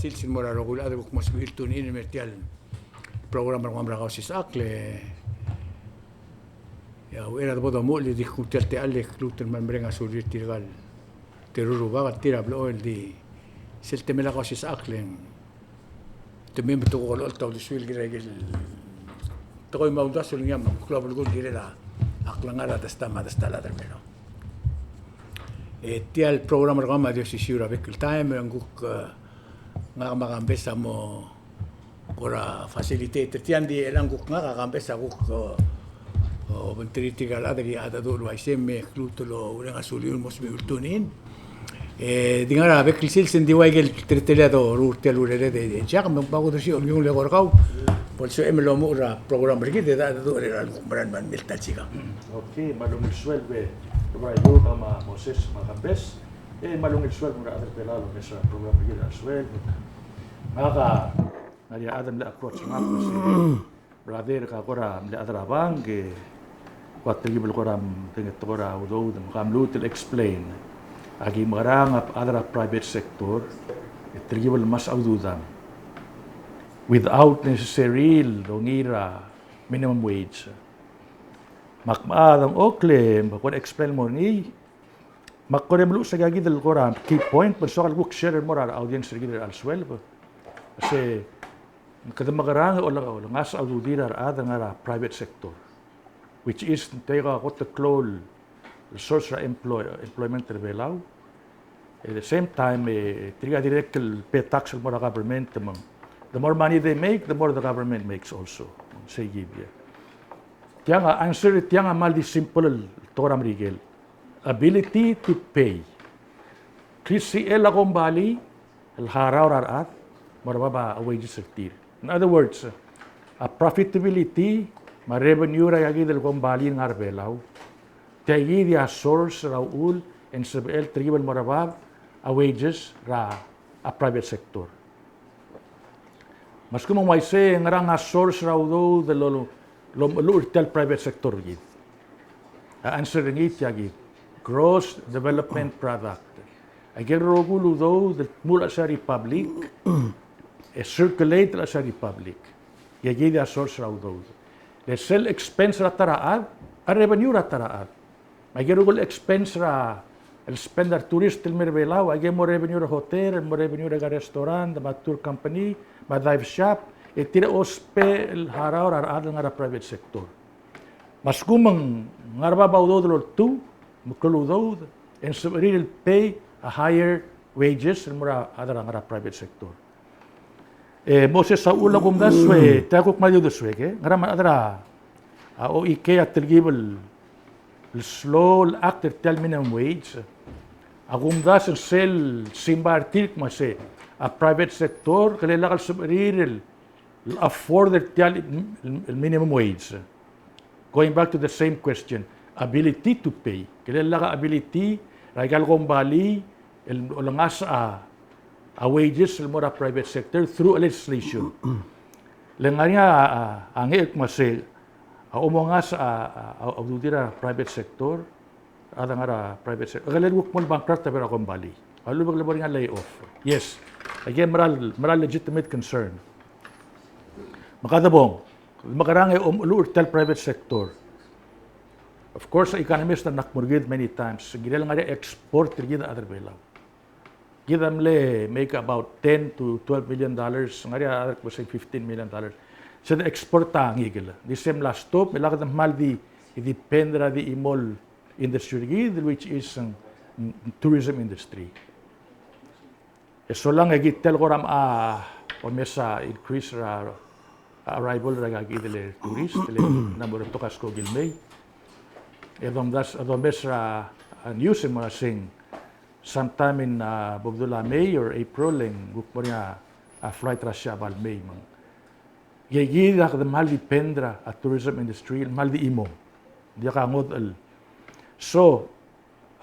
silsin mora rogul ada buk mas birtun ini mertial program ramra kausis akle ya era bodo mo li diskutir te alle kluten man brenga sulir tirgal teruru bagat tira blo el di selte mela kausis akle temem beto gol alta di suil gregel toy mauda sul nyam club gol girela aklangara tastama tastala termeno tial program rama dio sisura bekil time nguk nga magambesa mo ora facilitator tian di elanguk nga kagambesa guk o bentritigal adri ada dulu iseme klutulo ulang asuliun mos biurtunin dingara bekil silsen di waigel triteliado rurtel urere de jak bago dosi yung le gorgau por eso emelo mura program bergide da do era kumbran man milta chiga okay malung suelve Yo ama Moses Magambes, malung suel mura adar pelalo mesa program bergide suel maka nari adam le approach map si brother ka kora le adar abang ke kwatri bel koram tinget kora udo kam lutel explain agi marang adar private sector trigibel mas aududam without necessary longira minimum wage makmaadang okle bakon explain mo ni makore melu sa gagi del koram key point persokal book share mo ra audience rigid al swell kasi kada magarang o ngas aududira ada nga private sector which is tega kot the clol source employment rebelaw at the same time triga direct pay tax mo ra government the more money they make the more the government makes also say give tiang answer tiang mal di simple toram rigel ability to pay KCL akong bali al haraw rarat marababa wages sector in other words a profitability ma revenue ra yagi del kong bali ngar belaw tiagi dia source raul en sebel tribal marabab a wages ra a private sector mas kumong may say ngarang a source raw do de lo tel private sector gid answer ngit yagi gross development product agir rogulu do de mula sa republic circulate la sa republic yagi da source raw do the sell expense ra taraad a revenue ra taraad agir rogul expense ra el spender tourist el merbelaw agir mo revenue ra hotel mo revenue ra restaurant ma tour company ma dive shop tira ospe el haraw ar nga private sector mas kumang ngarba bawdo dolo tu mukludo en real pay a higher wages el mura adara nga private sector Moses sa ula kumdas we takok mayo doswe ke ngara adara o ike at tergibel el slow actor tel minimum wage agumdas el sel simbartik mase a private sector kalelakal subriril afford the minimum wage. Going back to the same question, ability to pay. Kailangan ability, ragal kong bali, ulangas a wages sa mga private sector through legislation. Lengarnya ang ikmase, umongas aududira private sector, ada nga private sector. Kailangan mo bankrupt pero akong bali. Alu baglabar nga layoff. Yes. Again, maral legitimate concern. Makadabong, makarangay tel private sector. Of course, economists na nakmurgid many times. Gidal nga export gida other belaw. Gidam le make about $10 to $12 million. Nga other was say $15 million. So the export tangi gila. The same last stop, milakad ng mal di dependra di imol industry gid, which is tourism industry. So lang tel ko ram mesa increase arrival ragagidele tourist tele number of tokas ko gilmay edom besra news mo sing sometime in Bogdola May or April eng gukmonya a flight Russia bal May man gigida ka mal dependra at tourism industry mal di imo dia ka ngod so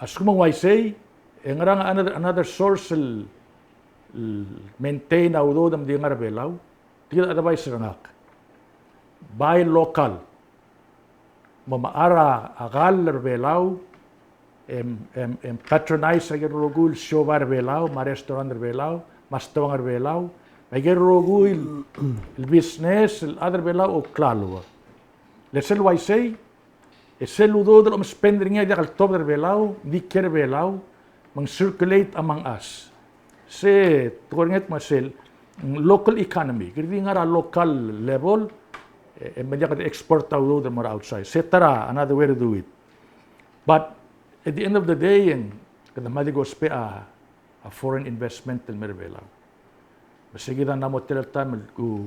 as kumaway say engrang another source maintain audo dam di ngarbelaw tidak ada baik serangak. Buy local. Mamaara agal belau patronize sa rogul show bar belau, ma restaurant belau, mas tawangar belaw. May rogu il business, il other belaw o klalo. Lesel why say, esel udo del spending niya kal top der belaw, di ker belaw, mang circulate among us. Se turinget masel local economy, kiri nga local level, medya ka export udo der more outside. Setara another way to do it. But at the end of the day, and kada madigos pe a foreign investment del merbelaw. Sige na mo telta mel ku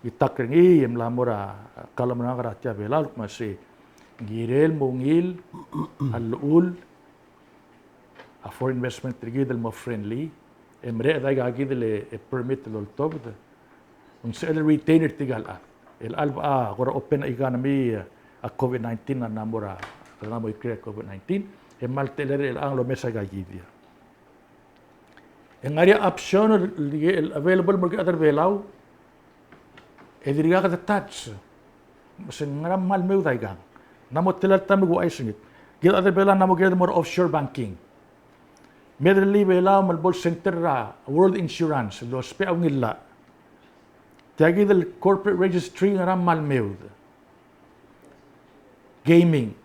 itakrengi em lamora kalamana karatya belal masi girel mongil alul a foreign investment trigidel mo friendly emre da gagidel e permit lol tob un sel retainer tigal el alba gora open economy a covid-19 na namora na mo create covid-19 e malteler el anglo mesa gagidia. Yang ada option available mereka ada belau, ediriga kata touch, mesin ngaram mal meu daigang, namo telat tamu gua isingit, kita ada belau namo kita more offshore banking, medreli belau mal bol center ra World Insurance, lo spe awngilla, tiagi del corporate registry ngaram mal meu, gaming,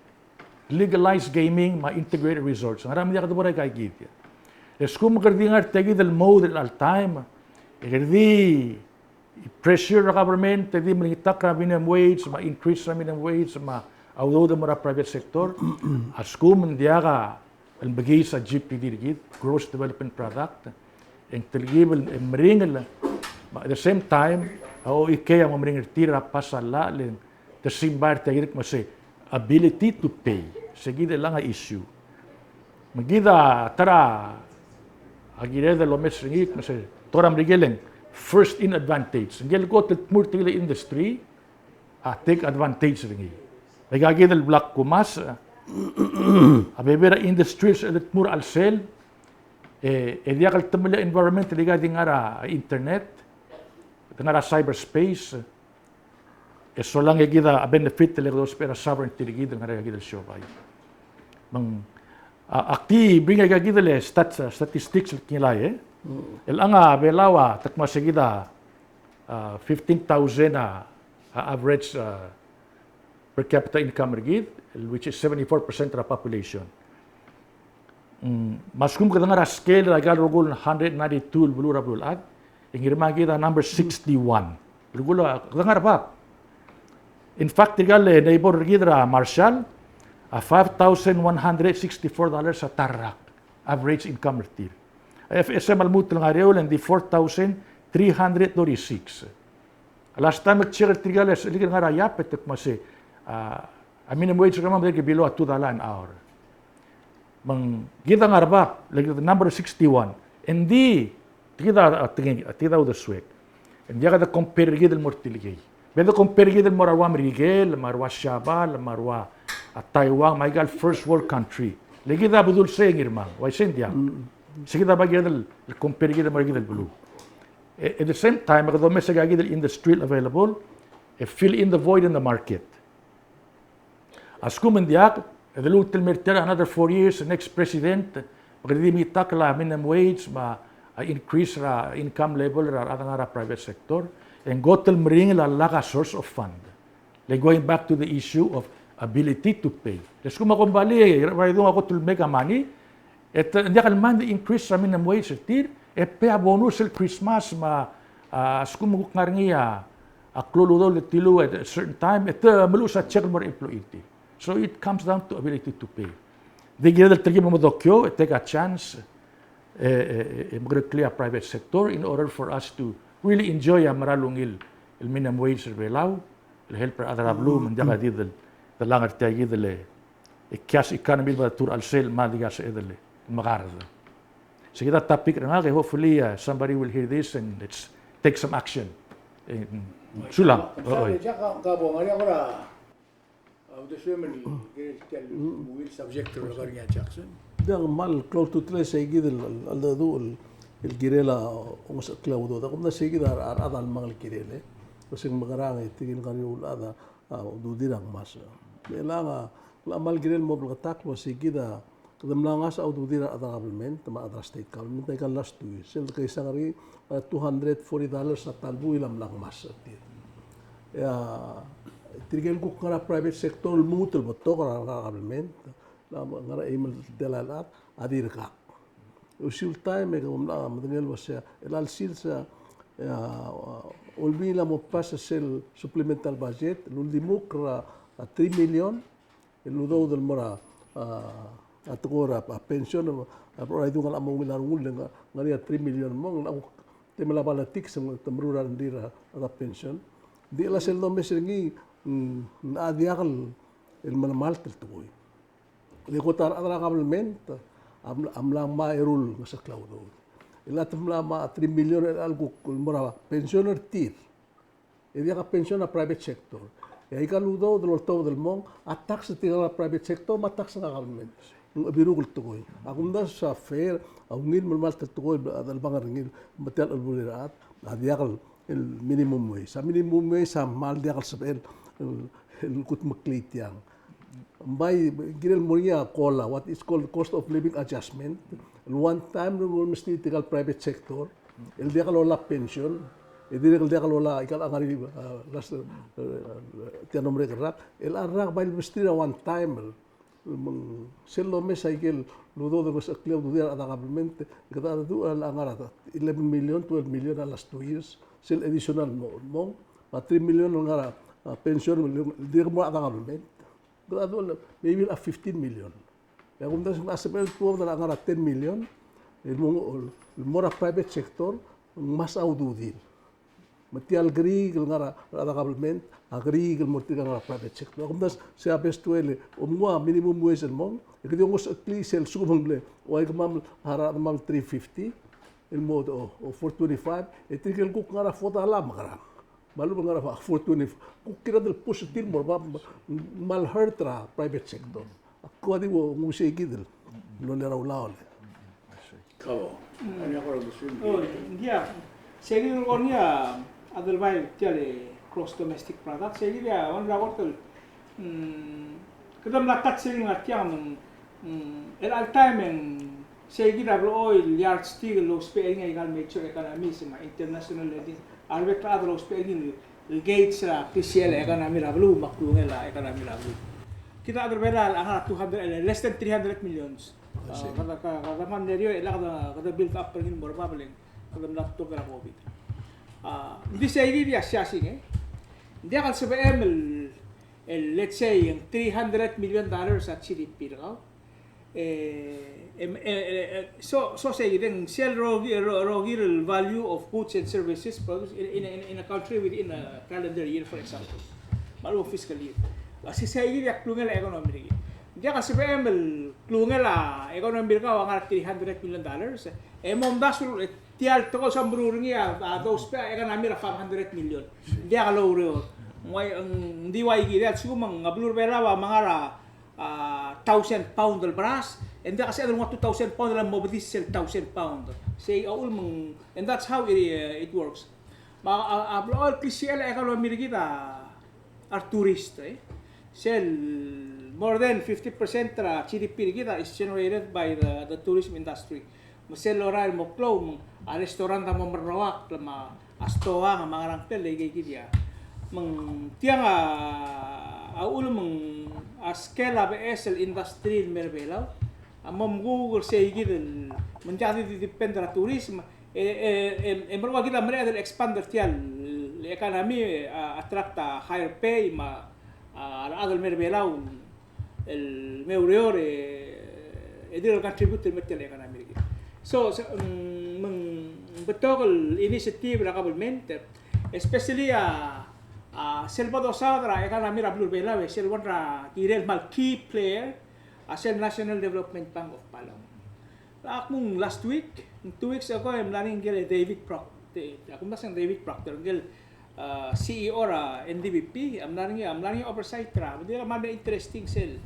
legalized gaming, ma integrated resorts, ngaram dia kata boleh kaya gitu. Eskum kardingar tegi del mode al time, erdi pressure the government, tegi melitak minimum wage, ma increase minimum wage, ma audo de mara private sector, askum diaga el bagi sa GPD digit, gross development product, en tergibel mringel, at the same time, au ikea mringel tira pasala len, the simbar tegi masay ability to pay, segide lang issue. Magida tara agire de lo mesringit mase toram rigeleng first in advantage ngel go to multiple industry take advantage ringi nagagi del black kumas abebera industries elit mur al sel dia kal tamla environment regarding ara internet ngara cyberspace so lang gida a benefit le dos pera sovereignty gida ngara gida show bay mang akti bringa gagida le statistics kilay el anga belawa takma segida 15,000 average per capita income rigid which is 74% of the population. Maskum kadanga scale ragal rogul 192 bulura bulad ingirma gida number 61 rugula kadanga rap. In fact tigal neighbor rigidra Marshall $5,164 sa tarak average income rate. FSM almut lang ariol and the 4,336. Last time check tigales ligin nga rayap etek masi minimum wage ramam deke below $2 an hour. Mang gida nga rabap like the number 61 hindi tida the swek. And yaga the compare gidel mortiligay. Bedo compare gidel morawa Miguel, marwa Shabal, marwa at Taiwan, my girl, first world country. Lagi da budul saying irmang, why send ya? Sige da bagay compare gida marigid blue. At the same time, magado may sagagid industry available, fill in the void in the market. As kumandiak, the lutil mertera another 4 years, the next president, magadi mi takla minimum wage, ma increase ra income level ra atang private sector, and gotel mring la laka source of fund. Like going back to the issue of ability to pay. Let's go makumbali, right ako to make money. At hindi kalman the increase sa minimum wage tir, pe bonus el Christmas ma skum ngarngiya aklolo do tilu at a certain time et malu sa check more employee. So it comes down to ability to pay. They get the trigger mo dokyo, take a chance clear private sector in order for us to really enjoy maralungil el minimum wage relaw, el helper adra blue mandaka didel the langer tagi dele cash economy ba tur al sel madiga sa edele magarda. So that topic nga kay hopefully somebody will hear this and let's take some action. Sulang. Sabi ka bo ngari agora the swimmer will subject to regarding Jackson. ده mal close to 3 seguid el girela o sa claudo da kuma seguid ar adal mangal girele o sing magarang tigil kari ulada do dirang mas melanga la mal girel mo blatak mo seguida kadam lang nga sa aududira at government, tama at state government, ay kan last 2 years. Sila kay sangari $240 sa talbo ilam lang mas. Tirigel ko kara private sector mutul beto kara government, ngara email delalat adir ka. Usul time may kamla matingel wasya elal sil sa olbi la mo pas sel supplemental budget lulimo kra 3 million ludo del mora at kora pension apro itu ngal among milarungul ngari 3 million mong temala balatik sa tamrura ndira at pension di la sel do mesringi na diakal el manamal tukoy di kotar adra government amlang ma erul sa cloud ilatam lama 3 million algo mora pensioner tir dia ka pension na private sector e ikaludo del mong attack sa tira private sector matak sa government birugul tukoy akumda sa fair awngil malmal tukoy adal bangar ngil matel albuliraat adiakal el minimum wage sa minimum wage sa mal diakal sa el kut maklit yang by girel moria kola what is called cost of living adjustment one time no mesti tigal private sector el diakal wala pension el diakal wala ikal angari last tianom rekerak el arrak by mesti one time selo mes aikil ludo de los acleos do dia da government kada do al angara 11 million 12 million alas 2 years sel additional mo 3 million ngara pension dir mo da government kada do maybe 15 million ya kung das asapel to da ngara 10 million el mora private sector mas aududin matial gri ngara da government agri morti ngara private sector kung das se apes to ele umwa minimum wage mo ikidi ngos at least el sumangle o ay kamam hara mam 350 el modo o 425 etrikel kuk ngara fota alam ngara malu ngara 425 kuk kira del positive mo mal hertra private sector ako di wo nguse gidel lo le raulao le Kao. Ano ako gusto Oh, dia. Segi ornia otherwise tiale cross domestic product segi dia on rawortel. Kedam lakat segi ngatiang el al time en segi double oil yard steel lo spelling ay gal make sure economy sa international lending alwek la lo spelling el gates la official economy la blue maklung la economy la blue. Kita ada bela ang 200 less than 300 millions. Kada man neryo ila kada build up pergin morba beleng kada natto kara covid. Hindi sa dia siyasing dia kan SBM let's say yung $300 million at GDP raw. So say then sell rogir value of goods and services produced in a country within a calendar year, for example. Malo fiscal year. Kasi sa dia klungel economy. Dia kasi BML klungel economy ka ang $300 million. Mom dasul tial to sa bruringia those economy ra $500 million. Dia ka low reo. May ang diway gid sumang ngablur bela mga ra 1,000 pound del brass and dia kasi adong 2,000 pound lang mo budis sell 1,000 pound. Say all mang and that's how it works. All PCL economy kita are tourist sell more than 50% tra GDP kita is generated by the tourism industry. Masel oral mo flow a restaurant mo marawak lama astoa nga mga rangtel legay kidya. Mang tiang ulo mang scale of SL industry merbelaw. Amom Google say gidel menjadi depend tra tourism marwa kita mere del expander tial economy attract higher pay ma al merbelaw el meureor edir contribute el metel economy. So betokol initiative na government especially Salvador Sadra economy ra blur bela selwan ra kirel mal key player asel National Development Bank of Palau. Akong last week 2 weeks ago I'm learning David Proctor. Akong nasang David Proctor gel CEO ra NDBP am learning oversight ra. Hindi man interesting sel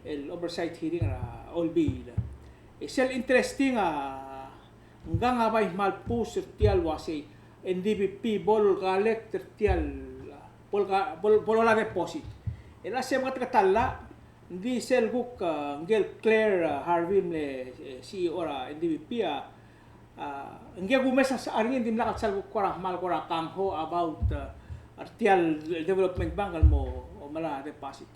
el oversight hearing ra all be. Sel interesting hanggang abay malpus tial wasi NDBP bol collect tial polola deposit. Ela siya mga katala Hindi sel guk ngel Claire Harvim le CEO ra NDP ngel gumes sa aringin dim lakat sal guk kora mal kora kangho about Artial Development Bank mo o mala deposit.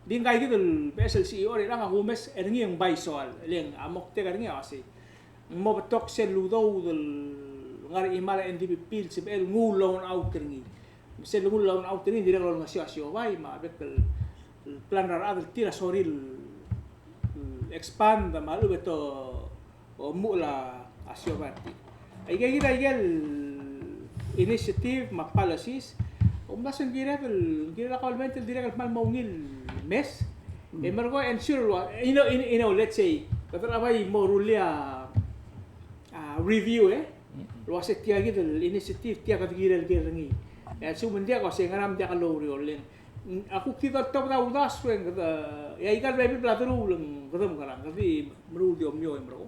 Din kay gidul PSL CEO ri nga gumes eringi ang baisol leng amok te karingi asi. Mo batok sel ludo del ngari imala NDP pil sibel ngulon out ringi. Sel ngulon out ringi dire lo ngasyo bay ma bekel plan adal tira soril expand malu beto o mula asyo barti ay gaya initiative ma policies o basan gira kalmente dire mal maungil mes e mergo ensure you know let's say katra bay mo rulia review lo se tiagi del initiative tiaga gira ngi e sumundia ko se ngaram dia kalori olen aku kita tahu tahu das yang kata ya ikan baby pelatur ulang ketemu karang tapi meru diom yo bro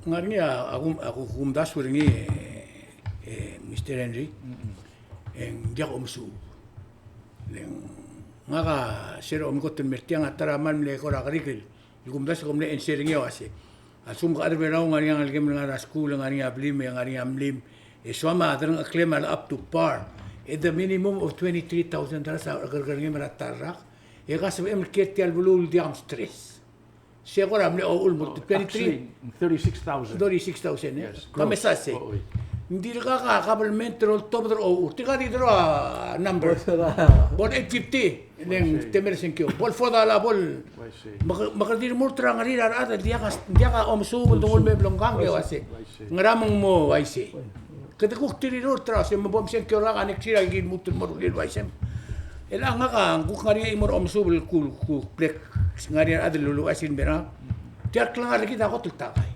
ngarinya aku kumdas ulangi Mr. Henry yang dia omsu yang ngaga sero omkoten mertiang ataraman le kora karikil kumdas komne ensering yo ase asum ka arbe raw ngarinya algem ngara school ngarinya blim ngarinya mlim eswama adrang aklema up to par at the minimum of $23,000 agar-agarnya meratarrak. Ya kasi emketi albulul diam stress. Siya ko ramle o ulmo 36,000. 36,000 Yes. Kami sase. Hindi ka kabelmente rol top o tika dito number. Bol 850 neng temer senkyo. Bol foda la bol. Makadir mo tra ngari ara dia ka omsu tungol me blongkang ke wase. Ngaramong mo wase. Kita kuk tiri ro tras yung mabom siyang kyo lang anek sila gin mutul marulil waisem. Ela nga ka kuk ngari imor omsubel kul plek ngari adel lulu asin bera. Tiar klang ari kita ko tultakay.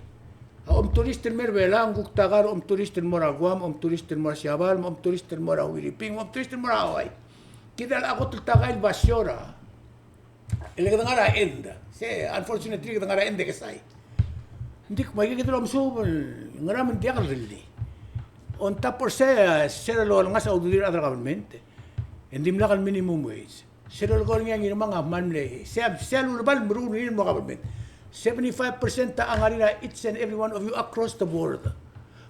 Turistin merbela kuk tagar turistin mora Guam turistin mora Siabal turistin mora Wiliping turistin mora Hawaii. Kita la ako tultakay basyora. Ela kita ngara enda. Se unfortunately kita ngara enda kasay. Hindi ko magiging kita omsubel ngaraman dia kalili. On top por sera lo nga sa auditor other government. Hindi mla kal minimum wage. Sera lo nga ng mga manle. Sera lo bal mrunin mo government. 75% ta ang arina each and every one of you across the board.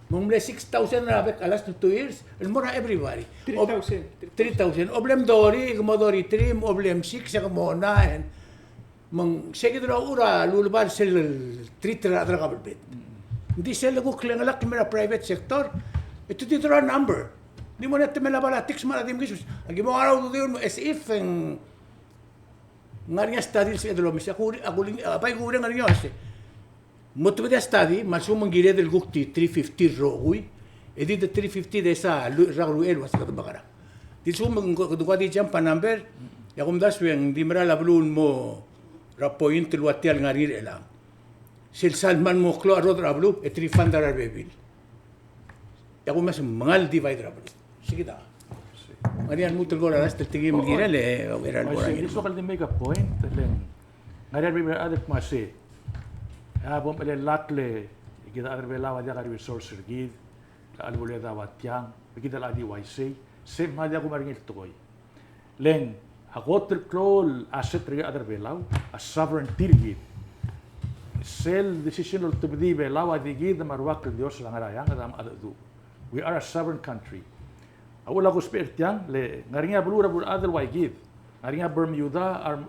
Mong 6,000 na bek alas 2 years, el mora everybody. 3,000. Oblem dori, gumodori 3, oblem 6 sa mo 9. Mong segidro ura lulubal sel 3 other government. Hindi sila ko klengalak mera private sector. Ito dito ang number. Di mo natin malabala, tiks malatim kisus. Ang mo araw doon as if nga rin study sa edolomis. Ako apay ko rin nga rin yun. Motivo da study, masumang gire del gukti 350 rogoy. E di da 350 de sa raruel was kato bakara. Di sumang kudukwa di jam pa number. Yakum das yung di mara lablun mo rapoint luatial nga rin elang. Sil salman mo klo arod rablu e 300 arbebil. Ako mas mangal divide rablo. Sige ta. Marian mutul gora ras tingin mo girele o giran gora. This local to make a point. Ngarian bi adik masi. Bom ele latle kita adar belawa dia ka resource gid. Ka albule da watyang. Kita la di YC. Sem ma dia ko maringil tukoy. Leng ako trol asset riga adar belaw a sovereignty gid. Sel decision to be belawa di gid marwak Dios lang arayang kadam adadu. We are a sovereign country. Awala ko spirtiang le ngaringa bulura bul adal way give. Ngaringa Bermuda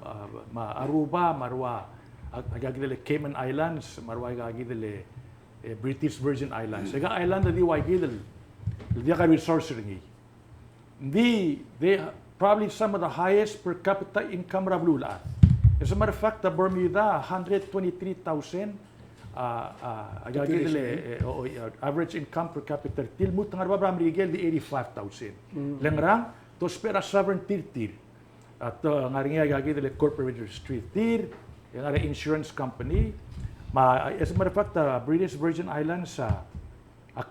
ma Aruba marwa agagidele Cayman Islands marwa agagidele British Virgin Islands. Ega island di way gidel. Dia ka resource ringi. They probably some of the highest per capita income rabulula. As a matter of fact, the Bermuda 123,000 average income per capita til mut nga babram rigel di 85,000 lengrang to spera sovereignty tir at nga ringa gagi dele corporate registry tir nga insurance company as a matter of fact British Virgin Islands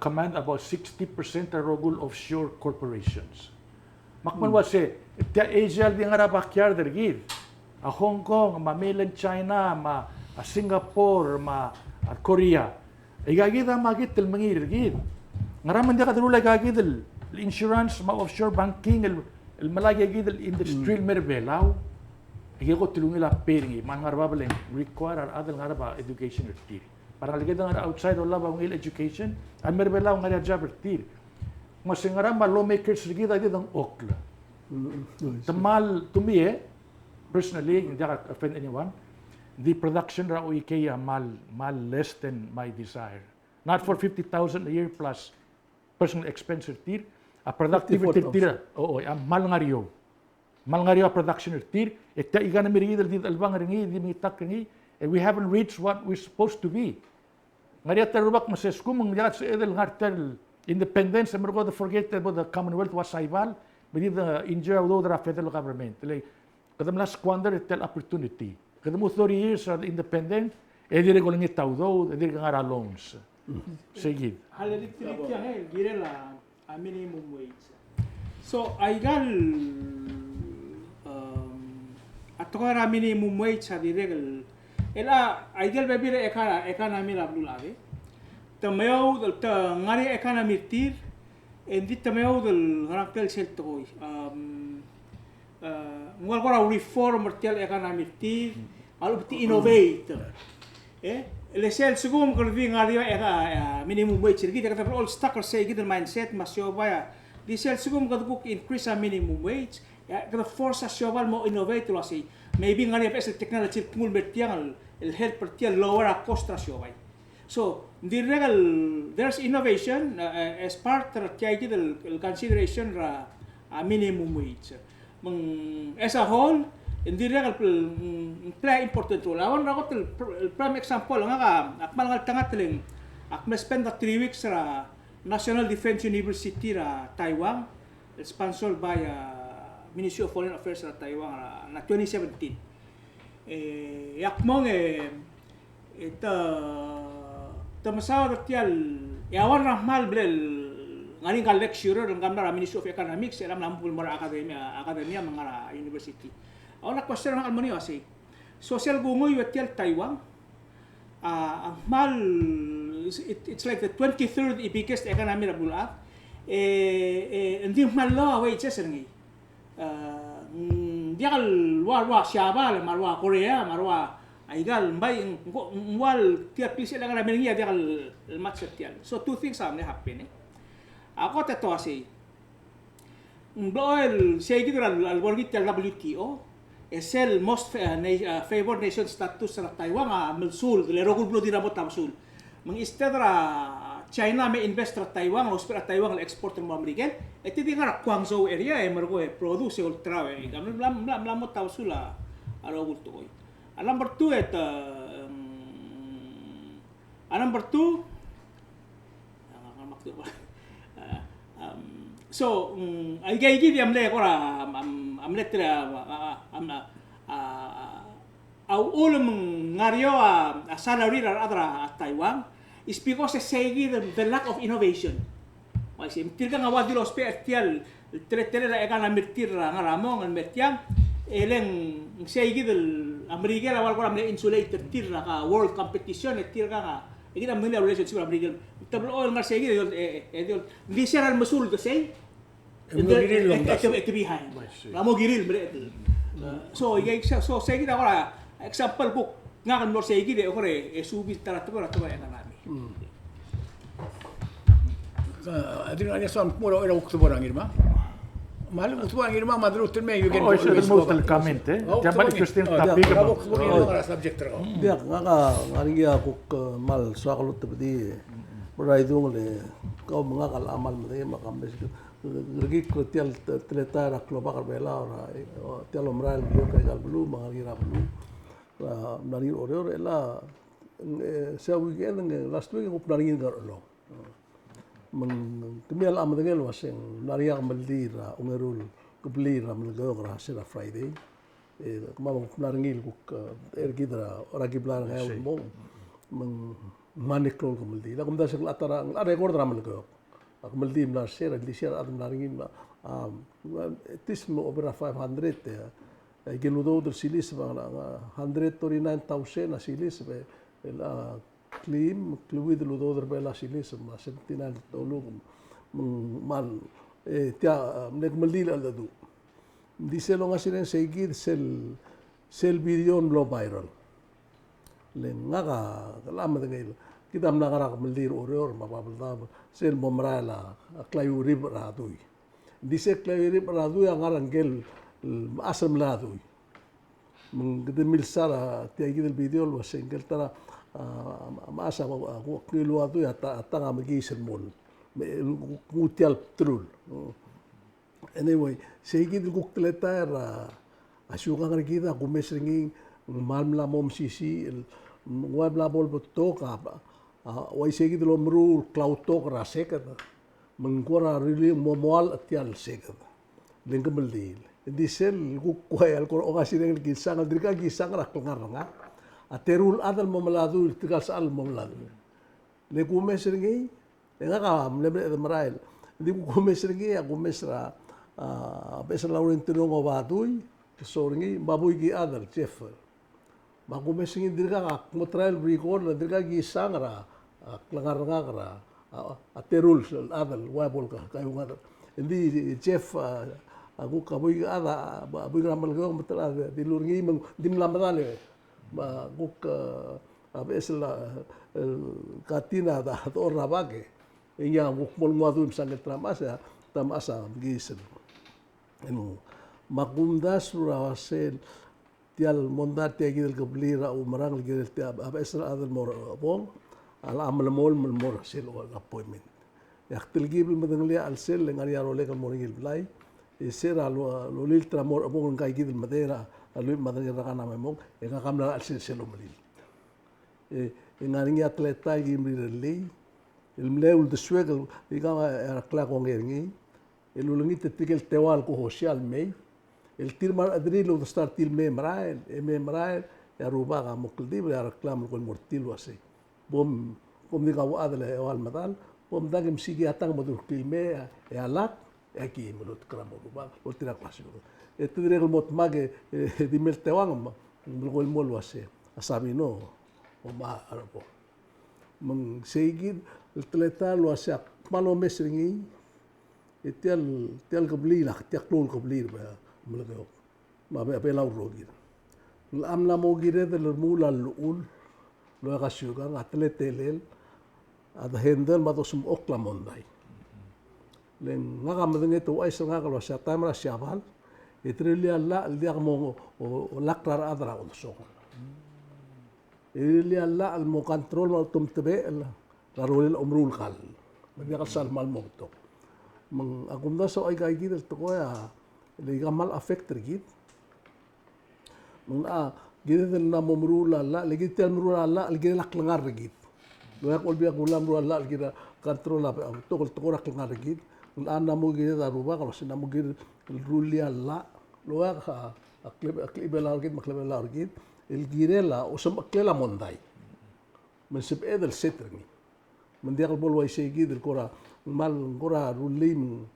command about 60% of rogul offshore corporations makman wase Asia di nga bakyar dergid Hong Kong mainland China Singapore at Korea. Igagida magit til mangirgid. Ngaraman dia kadrula gagid insurance ma offshore banking el malagi gid industrial merbelaw. Igi ko tulungi la peringi, man ngarba balen require other ngarba education ertir. Para ligeda ngar outside o laba ngil education, an merbela ngar job ertir. Mas ngarama lawmakers ligeda dang okla. Tamal to me, personally, hindi I offend anyone, the production ra o IKEA mal less than my desire. Not for 50,000 a year plus personal expense ertir, a productivity tira, oo, mal ngariyo. Malngario production ertir, etta igana mirigid di albang ringi, di mitak ringi, and we haven't reached what we're supposed to be. Ngaria terubak masesku mengjalat sa edel ngartel independence, and we're going to forget about the Commonwealth was rival, but the India although the federal government. Like, kadam la squander etel opportunity. Kadam 30 years of independent, edire ko lang itaw do, edire ngara loans. Sige. Halalit yang gire la minimum wage. So aigal atokara minimum wage sa diregal ela aigal bebire economy la blulawe tamayo ta ngari economy tir endi tamayo del ngaraktel sel toy ngwal kora reform tel economy tir alu ti innovate le sel sugum kurvi ngari minimum wage kita kata all stuck say kita mindset masyo baya di sel sugum kaduk increase a minimum wage kada force social mo innovate lo si maybe ngani pes technology pungul betiang el help pertia lower a cost ratio bay so the regal there's innovation as part of the consideration ra minimum wage as a whole in the regal play important role awan ra ko prime example nga akmal ngal tangat ling akma spend 3 weeks ra National Defense University ra Taiwan sponsored by Ministry of Foreign Affairs sa Taiwan na 2017. Yakmong ita tamasaw ratial yawan rahmal blel ngaling ka lecturer ng gamna Ministry of Economics alam nampul mara akademia mga university. Aw na question ng almani wasi. Social gungoy watial Taiwan ang mal it's like the 23rd biggest economy na bulak hindi malo wages ngi dia kal warwa siapa marwa Korea marwa aigal mbay wal tiap pisi lang na mengia dia kal match tial so two things are happen ako teto asi bloel say gitu al borgit tel WTO esel most favored nation status sa Taiwan melsul le rogul blo dinabot tamsul mengistedra China may invest sa Taiwan, o sa Taiwan ang export ng mga American. Ito di nga Guangzhou area margo produce ultra kami blam mo taw sula aro gulto ko. Number 2 number 2 so ay gay amle ko ra amle tra au ulum ngario salary ra adra Taiwan is because the lack of innovation. Kasi tirga nga wadi los pertial tere la eka na mirtir nga ramong ang mertiang eleng segi del Amerika la wal ko amle insulated tir ka world competition tirga nga ikita mga relationship Amerika tablo oil nga segi di sera al masul to say ito behind ramo giril so segi na ko example book nga kan mo segi de ko re subi tarato ko na Adin anya son puro era ukto borang irma. Mal ukto borang irma madru terme you get. Oh, it's most comment Jabal interesting topic about subject ro. Dia ngaringi aku mal soakalot tadi. Berai dong le kau mengakal amal mereka makam besok. Lagi kritial teleta rak kloba karbela ora tialo mral bio kaigal belu mangali ra belu. Nari ore ela sa weekend last week aku pernah ngarlo. Kemial am dengan waseng nariak meldira ungerul keblira melgor sera Friday kemau narngil kuk ergidra oragi blar ngau mo manikol kemeldi la kumda sek atara ada ekor dra melgor ak meldi mlar sera di sera ad narngil tismo opera 500 geludo der silis bang 139,000 silis be la Klim, kluid ludo berbela silis ma sentinal tolong mal tia nek melil al dadu. Dice lo ngasin segir sel sel video lo viral le ngaga lama dengan kita menagarak melir oror mapapalta sel momrala klayu rib radui di se klayu rib radui angarang gel asam ladui mengkede milsara tiagi del video lo sengkel tara masa aku kilo atu ya tanga magi sermon mutial trul anyway segi del kukteleta era asyuka ngari kita aku mesringi malm la mom sisi web la bol betok wai segi del omru cloud tok raseka mengkora rili momal atial seka lengkemel di sel kukwai al kor okasi dengan kisang al dirka kisang rak ngaranga aterul adal momaladu tigal sal momaladu le kume seringi engaka mlebre marail di kume seringi aku mesra besar lauren tinong obadui soringi babui gi adal chef ba kume seringi dirka motrail record dirka kisang ra ngaranga ra aterul adal wabol ka kayu ngar di chef aku kabui ada abui ramal ko betul ada di lurgi dim lambatale ba guk abesla katina da or rabage inya guk mol madu sangat tramasa tamasa gisen enu magunda surawasel tial mondate gidel kablira umarang gidel tiab abesla ada mor bong ala amal mol mor sel appointment yaktil gibel madangli al sel ngari arole ka moringil blai sera lo lil tramor abong kai gidil madera alu madera rakana memong eka kamla al selo malil ngaringi atleta gimri reli ilmleul de swegel ika era kla kongerni ilulungi tetikel tewal ko social mei el tirmar adrilo de start til me mrael ya ruba ga mukldi ya reklam ko mortil wase bom di kaw adle wal madal bom dagem sigi atang modur til me ya lat aquí menurut kerama rumah, lo tidak klasik. Itu dia kalau mau mage di meltewang, belum mau luasnya. Asami no, oma apa. Mengsegi teleta luasnya malu mesringi, tial kebeli lah, tiak lol kebeli melagak. Mabe apa lau rogi. Amla mau gire del mula luul, lo kasih kan atletelel, ada handle mato sum oklamondai. Len ngaga madenge to ai sanga kalau sa tamra siaval itrili alla dia mo lakrar adra on so ili alla al mo control mal tum tebe la rolil umrul kal dia kasal mal moto meng agumda so ai gai gidel to ya li gamal affect rigid meng gidel na momrul alla li gidel mrul alla li gidel lak langar rigid lo yakol biak ulam mrul alla gida control apa to to rak langar rigid ana mo gire da ruba kalau sina mo gire rulia la lo ka aklib la orgid maklib la orgid el gire la usam aklela mondai men sib edel setringi men dia bol wa segi del kora mal kora rulim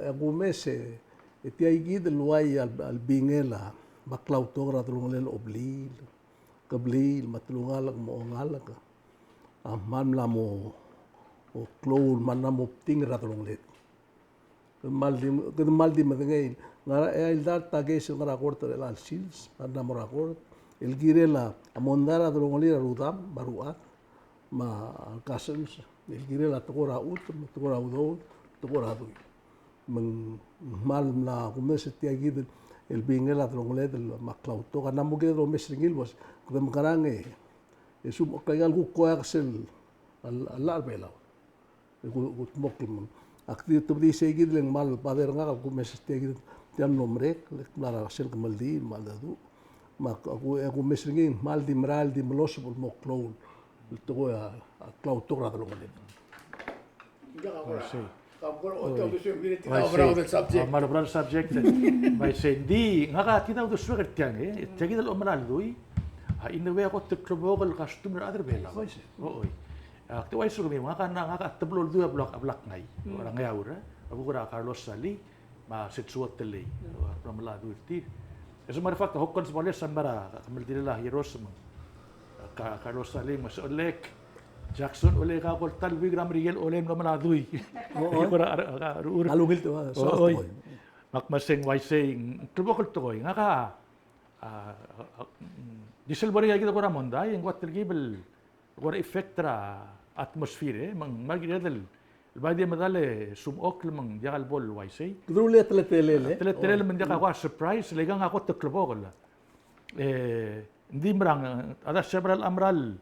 agu mese etiai gid luai al bingela baklau togra tulungel oblil kablil matlungal mo ngalak man la mo o clown mana mo ting ratolong let maldi madengai ngara el dar tages ngara korta el sils anda mora kort el girela amondara dolong lira rudam baruat ma kasens el girela tokora ut tokora udo tokora du mal na kumes tiagi el bingela dolong let el maklau to kana mo ge do mesringil bos kudam karange esu kagal ku koaksel al bela gut mokim akti tu di segi leng mal pader nga ku mesestegi tiam nomrek lara sel kemaldi mal dadu mak aku mesringin mal di mral di melos mo cloud to ya cloud to ra lo ngale Malo beral subject. By sendi ngaka kita udah suka tiang jadi dal omral dui in we ako tekrobogal customer other bela oi aktu ay suruh ngaka ngaka teblol dua blak ngai orang yaura aku kura Carlos Sali ma setsuot tele ramla duti eso matter fact hokkon smole sambara kamildila Hiroshima Carlos Sali mas olek Jackson oleh kakol talwi gram rigel oleh ngamla dui kura alugil to mak maseng waiseng terbokol to ngaka diesel bari lagi ko ramon dai yang kuat tergi bel ko effect tra atmosfere mang magi del البادية مدالة سوم أكل من جال بول وايسي. كدروا لي تلاتة تلاتة من جال قوى سربرايز لقى عقود تكلبوه ولا. ندي مرang ada several amral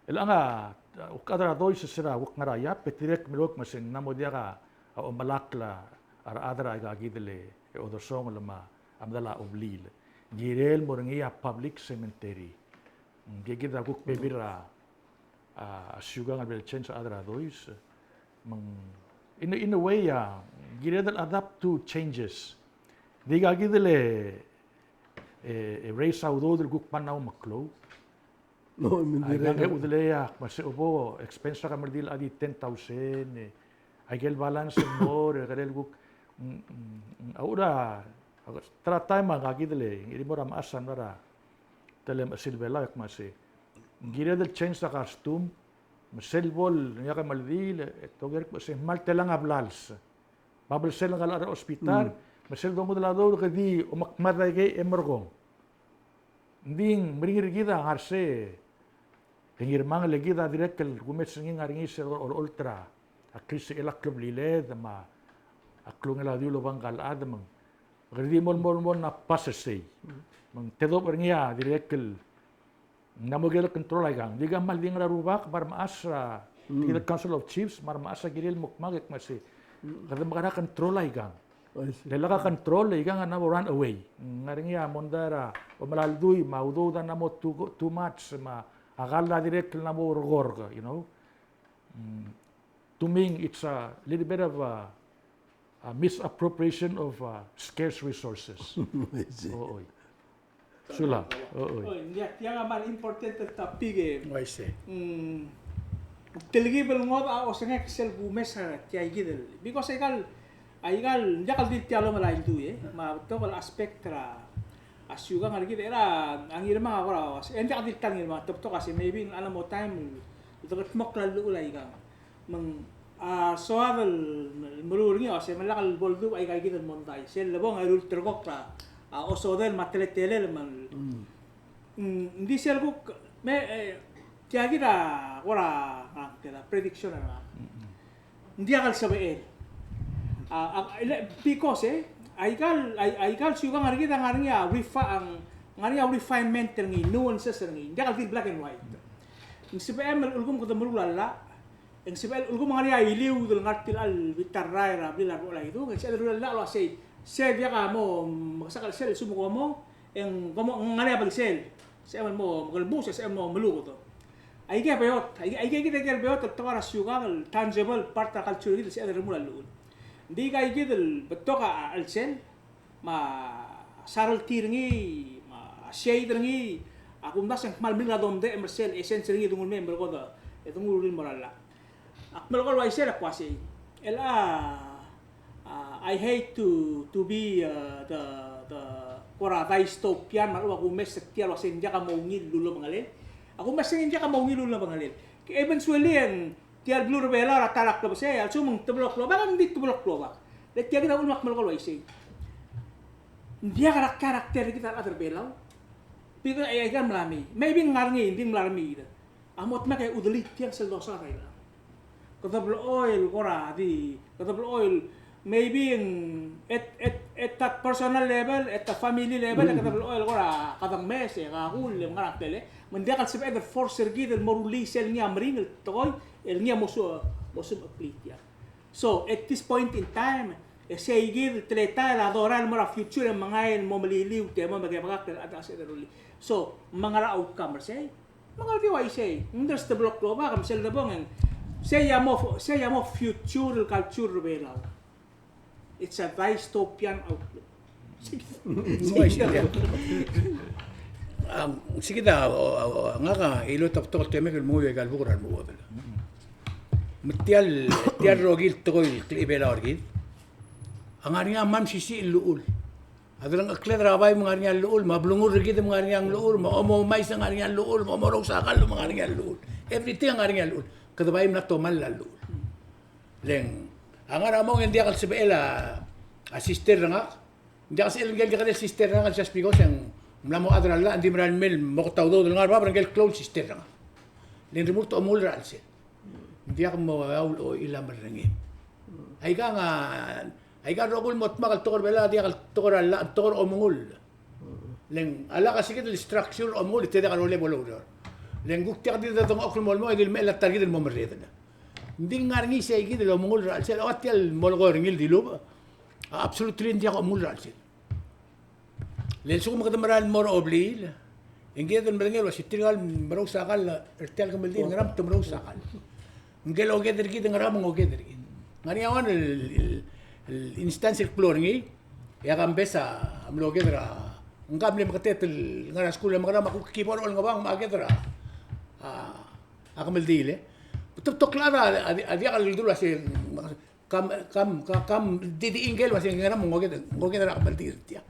الأنا وكذا دويس السرا وقنا يا بتريك ملوك مثلا نمو ديا أو ملاك لا أدرا أجيد اللي أدرسون لما أمدلا أبليل. جيرل مرنجيا public cemetery. جيجي دا كوك بيبيرا سيوغان بالتشنس أدرا دويس. In a way, giredal adapt to changes. Diga gidele race audo del guk panaw maklo. No, Ay gange udele ya mase obo expense ka merdil adi 10,000. Ay gel balance more garel guk aura tratay mga gidele iri mo ram asan nara telem silbela yak mase. Giredal change sa costume. Selbol niya ka maldil toger ko se malte lang ablals babel sel nga lara hospital masel do modelado ka di umakmada kay emergong nding mringir gida harse pengir mang legida direct kel gumet singin ngaringi se ultra akris ila club liled ma aklung ila diulo bangkal adamang gadi mol na pasesay mang tedo perngia direct kel namogel control ay gang diga mal ding rarubak bar maasra the council of chiefs mar maasa giril mukmagek masi kada makara control ay gang lela ka control ay gang na run away ngaring ya mondara o malalduy maudo da na mo too much ma agala direct na mo rogor you know to me it's a little bit of a misappropriation of scarce resources. Oo. Sula. Oo. Yang aman important tapi ke. Waise. Telgi belngot a osenge sel gumes ha tiai gidel. Because aigal jakal di tialo malai tu ma to kal aspek tra asyuga ngargi era angir ma agora ente adil tangir ma to kasi maybe ala mo time to kat mokla lu lai ga mang soavel merurni ose malakal boldu ai ga gidel montai sel lebong ai rul tergok tra oso del mateletele man di sel guk me tiagira ora la prediction na dia kal sabe because aigal suga ngargi da ngarnya refinement ngi nuances ngi dia kal black and white ng sibem ulgum ko damul lalla ng sibel ulgum ngarnya iliu dul ngartil al bitarrai ra bila wala itu ng sel lalla lo say dia ka mo magsakal sel sumo mo en como ngarnya bal sel sa mo galbus sa mo malugo to ay kaya bayot ay kaya bayot at tawara suga tangible part of culture dito sa remula luul di kay gidel betoka al sel ma saral tirngi ma shade ngi akum das ang mal mila domde emersel essence ngi dungun member ko da etong ulin morala akmal ko waise la kwasi ela I hate to be the kora dystopian malu aku mes setia lo senja ka maungil lulo mangalil aku mes senja ka maungil lulo mangalil eventually en tiar blue rebela ratalak lo saya sumong teblok lo bakang di teblok lo bak let tiar kita ulmak mal ko waise dia karakter kita ada belau pero ay kan melami maybe ngarngi hindi melami amot ma kay udelit tiang seldosa kay la katablo oil kora di katablo oil maybe at that personal level at the family level katablo oil kora kadang mes ka hul ngarap tele mendia kal sebe the force sergi del moruli sel niya mring toy el niya moso aplitia so at this point in time seigir treta la adorar mora future mga el mo maliliw te mo magabagak at asa ruli so mga outcome say mga diway say there's the block lo ba kam sel dabong say mo future culture belaw it's a dystopian outlook sige da nga ka ilo top teme kel mo yegal bukuran mo wala metial rogil toy klibela orgil ang ariya mam sisi luul adalang akler rabay mga ariya luul mablungur gid mga ariya luul mo mais ang ariya luul mo morong sakal mga ariya luul everything ang ariya luul kadabay na tomal la luul leng ang aramong hindi akal sibela sister nga hindi kasi ilgel ka sister nga just because ang Mlamo adra la andi mran mel mo taw do ngar ba brangel close sister nga. Len remote omul ralse. Dia mo aul o ila marngi. Ay ga rogul mot magal tokor bela dia kal tokor la tokor omul. Len ala kasi kit structure omul te da le bolo. Len guk tiak di da tong okul mol mo idil mel targi del momreda. Ndi ngarngi sei gid lo omul ralse o atel mol go ringil dilu. Absolutely dia omul ralse. Len suko makadamaral mor oblil. Ingge den brangel was tigal maro sakal ertel kamel din ngaram to maro sakal. Ngel o geder gid ngaram o geder gid. Ngani awan el instance exploring ya gambesa amlo gedra ngam le makatet ngara school ngaram aku kibor ol ngabang ma gedra akamel dile. Betul to clara adi al dulu asi kam didi ingel was ngaram o gedra akamel dia.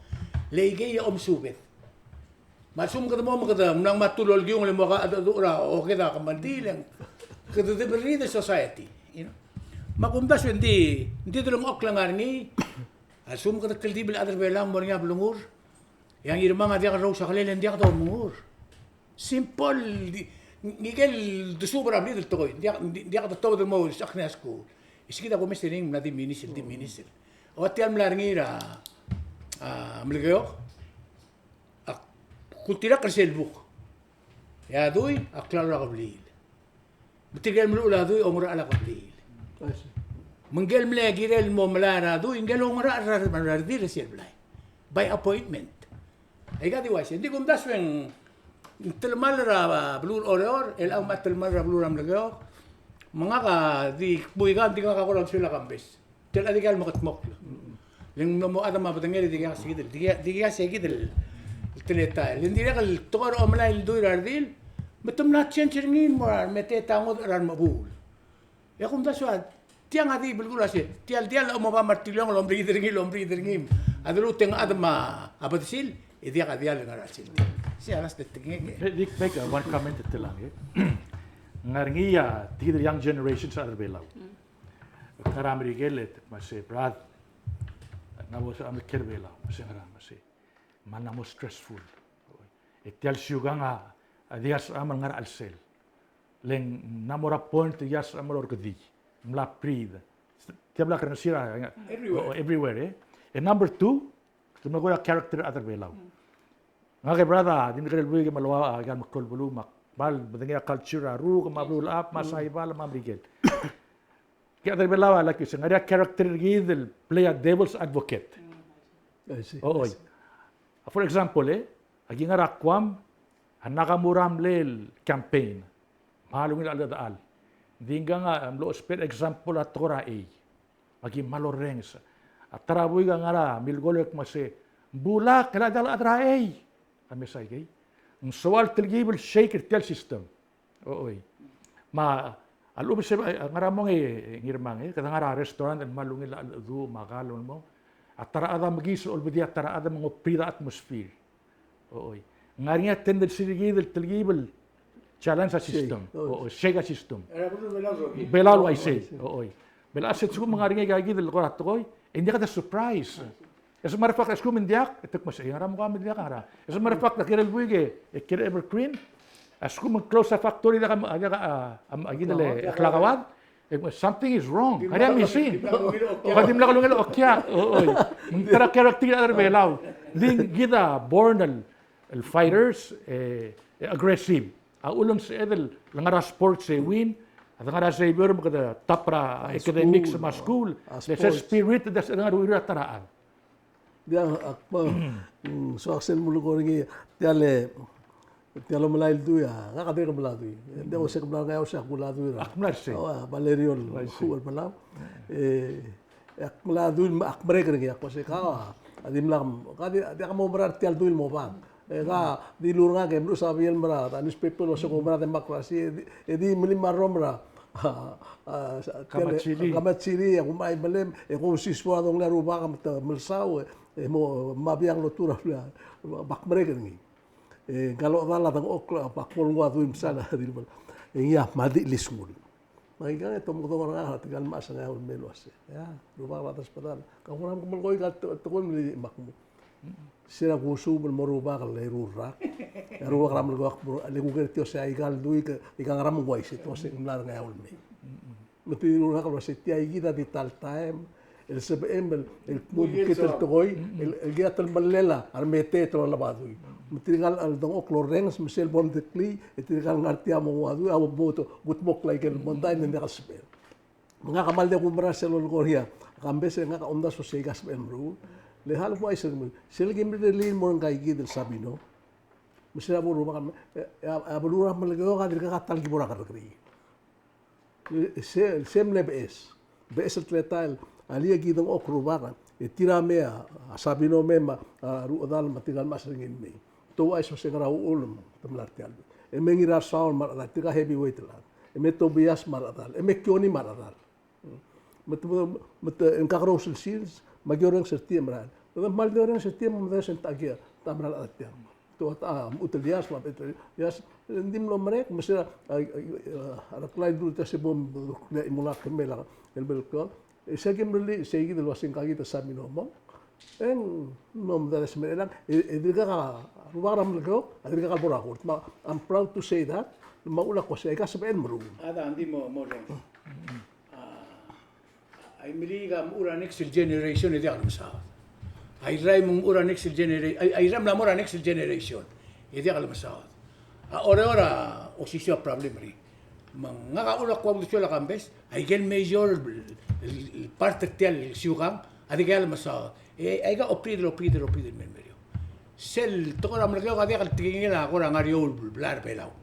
Lege ya subet. Masum ka mo makada nang matulol gyung le mo ka adura o kita kamandilang. Kada de beri the society, you know. Makumdas hindi tulong oklangar ni asum ka kaldibil adar belang mo nga blungur. Yang irma nga dia ka raw sa kalelen dia ka mungur. Simple ngigel de sobra bli del toy. Dia ka todo mo sa kna school. Iskita ko mesining na di minister. O tial mlarngira mlgeo kultira kersel buk ya dui aklar qablil betigal mlula dui umra ala qablil mengel mlagirel mo mlara dui ngel umra rardi resel blay by appointment ay gadi wais hindi kum daswen telmal ra blur oror el am telmal ra blur am lageo mga ka di buigan di ka kakulang sila kambes tel adigal makatmok Ling mo adam mabadangel diga sigid el teleta. Ling diga el tokor omla el duir ardil. Betum na chenchingin mo mete tango ran mabul. Ya kum daswa tiang adi bulgula se. Tial o maba martilong lombri dringim. Adlu teng adam abadsil dia ka dia lengar asil. Si alas de tenge. Dik make one comment telang ngarngi ya the young generations are belau. Karamri gelet masih brad namo sa amiker bela masihara masih mana mo stressful etial syuganga adias amal ngar alsel leng namora point yas amal orgadi mla prida tiabla karena sira everywhere and number 2 kung nagoya character other bela ngake brother din kare buige malwa gan makol bulu mak bal badanga culture ru kamabul up masay bal mamrigel kaya tayo belawa like yung nga character gidel play a devil's advocate. Oo. For example, agi nga rakwam nakamuram lel campaign. Mahalungin aladaal. Di nga amlo spell example at tora a. Agi malorengs. At taraboy nga ra milgolek mase bula kala dal adra a. Kami say gay. Ang sawal tilgibel shake tel system. Oo. Alubis ngaramong ngirmang kadang restaurant and malungin la du magalon mo at taraada magis olbidi at taraada mga prida atmosphere oy ngariya tendency gidel tilgibel challenge system o shega system belalo I say oy bel asset su mga ringa gidel ko ratoy hindi ka surprise as a matter of fact askum indiak etok mas ngaram ko indiak ara as a matter of fact kirel buige kir evergreen Asku close sa factory na agidale aklakawad. Something is wrong. Kaya misi. Kadim la kalungel okya. Oy. Tara character na belaw. Ding gida born el fighters aggressive. Ulong sa edel langara sports win. At langara sa ibero magada tapra academics sa school. The spirit das langara wira taraan. Dia akma so aksen mulugoringi tiale Tialo malay tu ya, nggak kabel kebelah tu. Dia usah kebelah kaya usah kebelah tu. Akmar sih. Oh, Valerion, kuat belah. Akmelah tu akmere kerja aku sih kau. Adi melam, dia kamu berat tial tu ilmu bang. Kau di luar ngake, baru sabian berat. Newspaper masuk berat demokrasi. Edi melimar romra. Kamat cili, aku main belem. Aku siswa dong lalu bang melsau. Mau mabiang lo turah lah. Akmere kerja. Kalau dala tang okla pakol ngwa tu imsana diribal iya madi lisul maigan itu mo tong nga tigal ma sa ngayon melos ya lupa atas padal kamuram kumul koy kat tukon mili makmo sira gusu bel moruba kal lerura ru gram le gok le guger tio sa igal dui ke igang ram guai se to se mlar nga ul me meti ru kal se tia igida di tal time el sebem el bukit el toy el giat el malela ar mete to la badui meti gal al dong ok rengs misel bom de kli eti gal ngartia mo wadu aw boto gut mok like el montagne ne gasper nga kamal de kumbra selol goria kambese nga onda so se gas bru le hal mo aisel mo sel gem de lin mo ngai gid sabino misera bo ruba abulu ram le go gadir ka tal gibora ka kri se sem le bes el tletal ali gidong okruba e tira me a sabino mema ru dal matigal mas ringin me to aiso se grau ulum tamlar tial e mengira saul mar la tira heavyweight la e me Tobias mar dal e me kioni mar dal met en kagros sils magyoreng september dan mal doreng september mo desen tagia tamral atia to ta utilias ma yas ndim lo merek mesira ala klai dul ta sebom le imula kemela el belko e segem reli segi de lo singagi ta sabino mo en nom da semeran e diga rubaram lego adiga kal borakut ma I'm proud to say that ma ula ko se ka seben mru ada andi mo ren ai miliga ura next generation ide alam sa ai rai mong ura next generation ai ram la mora next generation ide alam sa ora o sisio problem ri mga ka ula ko la kambes ai gel major el parte tel siugang adi gel masa ai ga opridro memorio sel to ram la ga dia kal tingila ko ngari ul blar belau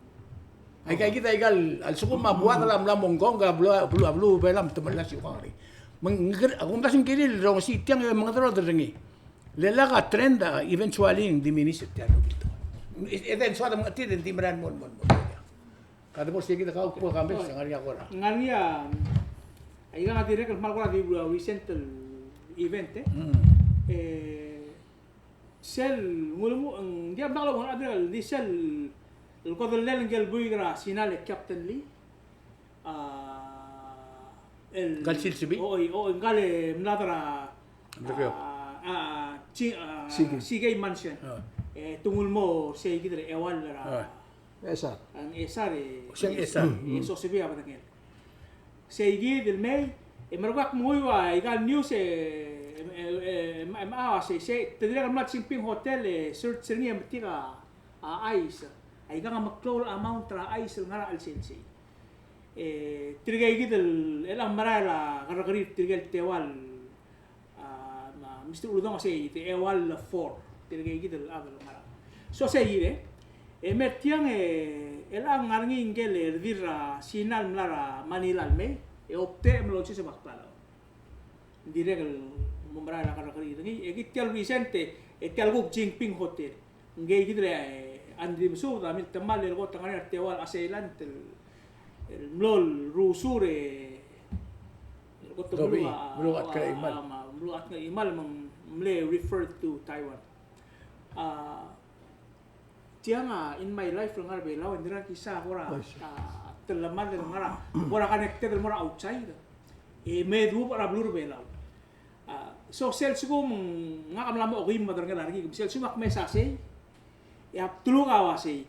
ai ga kita igal al suku ma buat lam monggong ga blu belam teman la siugang ri mengger aku masih kiri rong si tiang yang mengatur terengi lelaga trend eventually diminish tiang gitu eventually mengerti dan timran mon kada mo sige ka ko kambe ngari ako ra ngari ay nga direct mal ko di recent event sel ngulmu dia bakal mo adral di sel ko dalen gel buigra sinal captain li el Galsil sibi ngale mnadra sige mansion tungul mo say gidre ewal ra esa ang esare siyang esa so sibi apa tangel say gid el may marwak muy wa igal news ma say tedira mat simping hotel search sernia metiga ice ay nga maklol amount ra ice ngara al sensi tirgay gidel elang marala karagari tirgay tewal Mr. Uludong kasi ewal 4 tirgay gidel agal mara so say gide mertiang elang ngarngi ingel ervira sinal mlara Manila me opte mlochi sa bakpala diregal marala karagari ni egitial Vicente etial gug Jingping hotel ngey gidre andri muso damit tamal el gota ngani tewal aselan el mlol rusure goto mlu at imal mle referred to Taiwan tianga in my life ngar be law indira kisa ora telaman del ngara ora connected del mora outside medu para blur be law so sel sugo ngakam lamo ogim madar ngalari sel sumak mesase ya tulung awasi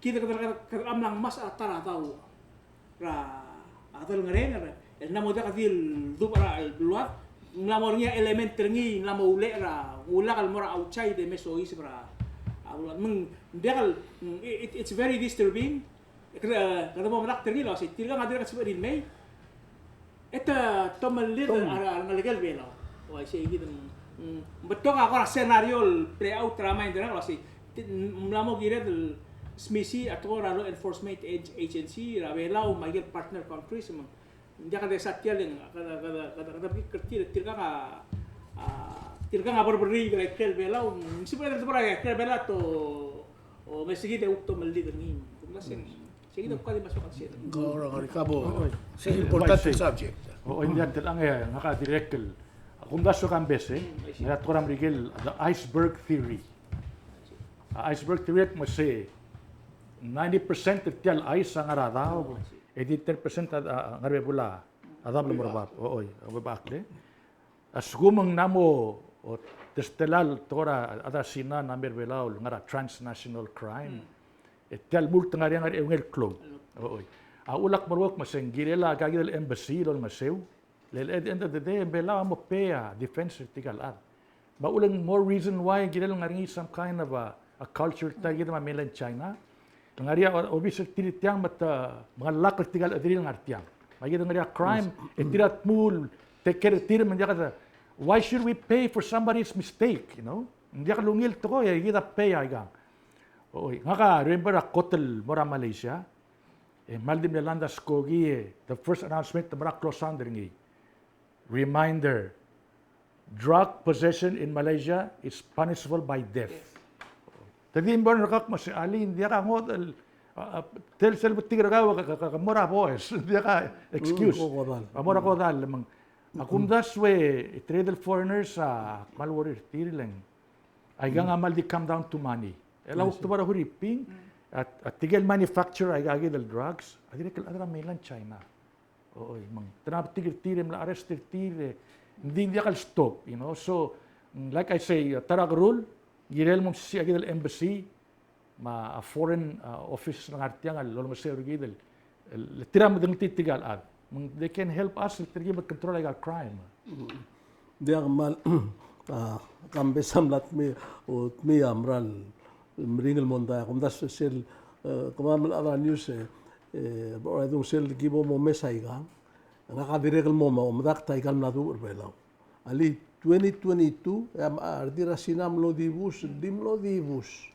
kita keteram lang mas atara tahu ra atal ngaren ra el namo da kadil du para el luat nglamornya element terngi nglamo ule ra ula kal mora outside de meso is ra abulat meng degal it's very disturbing kada mo malak terngi lo si tilga ngadir ka seberin may eta tomalir ara ngalegal belo wa si gitu betul ako ra scenario play out drama indra lo si mlamo gira del SMISI atau law enforcement agency rabela magil partner countries dia kada satya leng kada kerti tirga nga berberi gara kel bela sebenarnya sebenarnya kel bela to mesigi de ukto meldi ni kumlasen sige kali masuk at siya orang kabo c'est important subject indian telang ya ngaka direkel kung daso kan bese ngat koram rigel the iceberg theory iceberg theory mo say 90% tial ice ang aradaw 83% ngarbe bula adab lo morbab oy babakle asgumang namo destelal tora ada sina namer belao ngara transnational crime. Tel multa ngari ngari ngel club. Oy. A ulak marwak maseng girela kagil embassy lol masew. Lel at the end of the day belao mo pea defense tigal at. Ba ulang more reason why girel ngari some kind of a culture tagid ma mainland China. Ngari obviously tilitiang mata mga lakal tigal adril ngartiang. Magi ngari crime etirat mul take care tir man jaka. Why should we pay for somebody's mistake, you know? Hindi ka lungil to ko, kita pay ay gang. Oy, ngaka remember a kotel mora Malaysia. Maldim Yolanda Skogi, the first announcement the Marak Klosander ngi. Reminder, drug possession in Malaysia is punishable by death. Tadi imbar nakak mas ali hindi ka ngot tel sel butigra ka mora boys, hindi ka excuse. Mora ko dal lamang. Akum das way trade foreigners sa malwarir tirilang. Ay nga mal di come down to money. Ela ukto para huriping at tigel manufacture ay gagi del drugs. Adire kal adra mainland China. Oy mang tanap tigil tirim la arrested tire. Hindi kal stop, you know. So like I say tarag rule girel mo si agi del embassy ma a foreign office ng artiang lolo mo sa gidel. Tiram deng titigal ad. They can help us to control like crime. Dia mal kambe samlat mi amral mringel monda kum das sel kumamal ara news ba dung sel gibo mo mesaiga nga direk mo madak taigal na dur belaw ali 2022 ardira sinam lo dibus dimlo dibus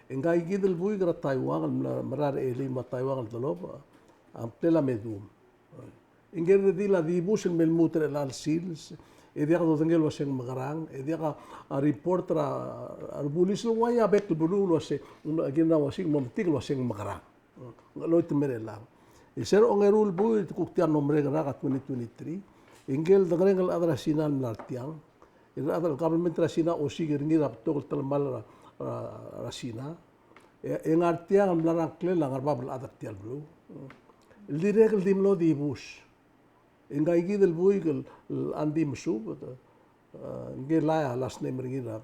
engai gidel bui gra Taiwan marar eli ma Taiwan tolob am tela medum ingger di la dibus el melmutre al sils e dia do tengel waseng magarang e dia ka reporter arbulis lo waya bet bulu lo se agina wasing momtik lo waseng magarang lo itmerela e ser ongerul bu kuktian nombre gra ka 2023 ingel dagrengal adra sinan lartiang e adra government rasina o sigir ni rap to talmal rasina e ngartiang larang klela ngarbabal adra tial bulu liregel dimlo dibus engai gidel buigel andi msub nge la las nemringira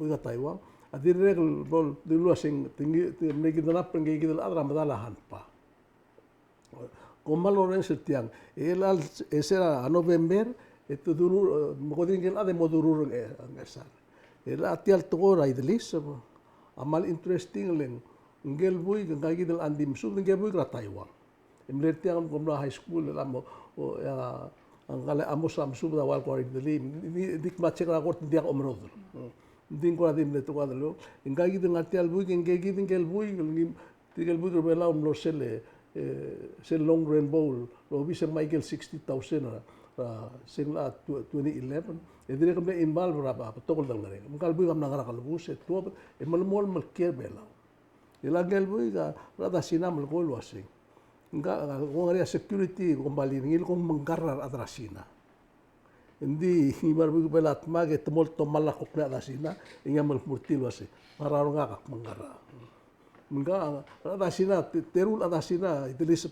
buiga Taiwan adir regel bol dilu asing tingi negidel ap nge gidel adra madala hanpa komal orange tiang elal esera November etu duru mogodingel ade modurur ngesar ela atial togora idlis amal interesting leng ngel bui ngai gidel andi msub nge buiga Taiwan imlertiang komla high school lamo o angale amos am subda wal ko idli dik macek ra kort dia omrod din ko adim neto kadalo ingagi din atial bui ingagi din gel bui ngim tigel bui bela umlo sel long rainbow lo bisa Michael 60,000 singla 2011 edire kamle involve ra ba tokol dal ngare mkal bui kam nagara kalbus to e malmol malker bela ila gel bui ga rada sinam ko wasing nga kung area security kung balingil kung manggarar adrasina hindi ibar bu belat mage temolto malakok na adrasina inga malmurtil wase mararo nga kak manggara nga adrasina terul adrasina itilis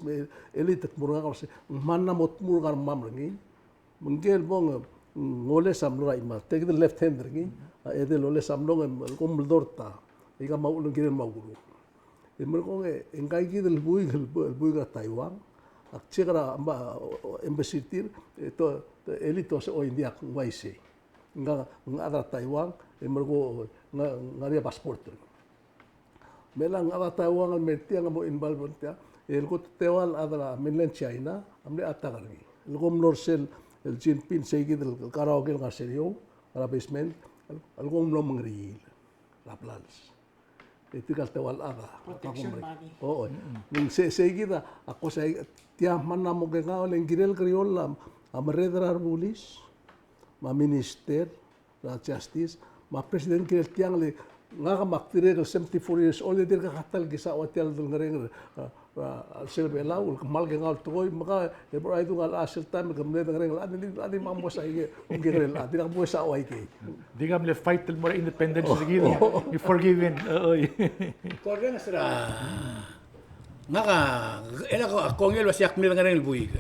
elite murga kasi manna mot murga mamrangi mengel bong ngole samlura ima take the left hand ringi ede lole samlong kum dorta iga maulung kiren mauguru mereka engkai kita lebui ka Taiwan, akcera amba embassy tir itu elito se o India waise, enggak ada Taiwan, mereka ngaria paspor tu. Melang ada Taiwan merti yang mau involve dia, elko Taiwan ada mainland China, amne atta karni. Elko mnorsel el Jinping segi del karaoke ngaserio, ala basement, elko mno mengri, laplans. Itu kalau tewal aga. Protection money. Oo. Nung say kita, ako sa tiya man na mo kaya leng girel kriol lam, amaredrar bulis, ma minister, na justice, ma president kirel tiyang le nga ka maktire ka 74 years old dir ka katal gisa hotel dul ngareng silbe laul kamal ke ngal toy maka e bro itu ngal asel time ka mne ngareng adi mambo sa ige ungirel adi ka mo sa wai ke Di ka mle fight till more independence sige. You forgiven. Oy. Korang sera. Ngaka ela ko ngel wasiak mi ngareng buig.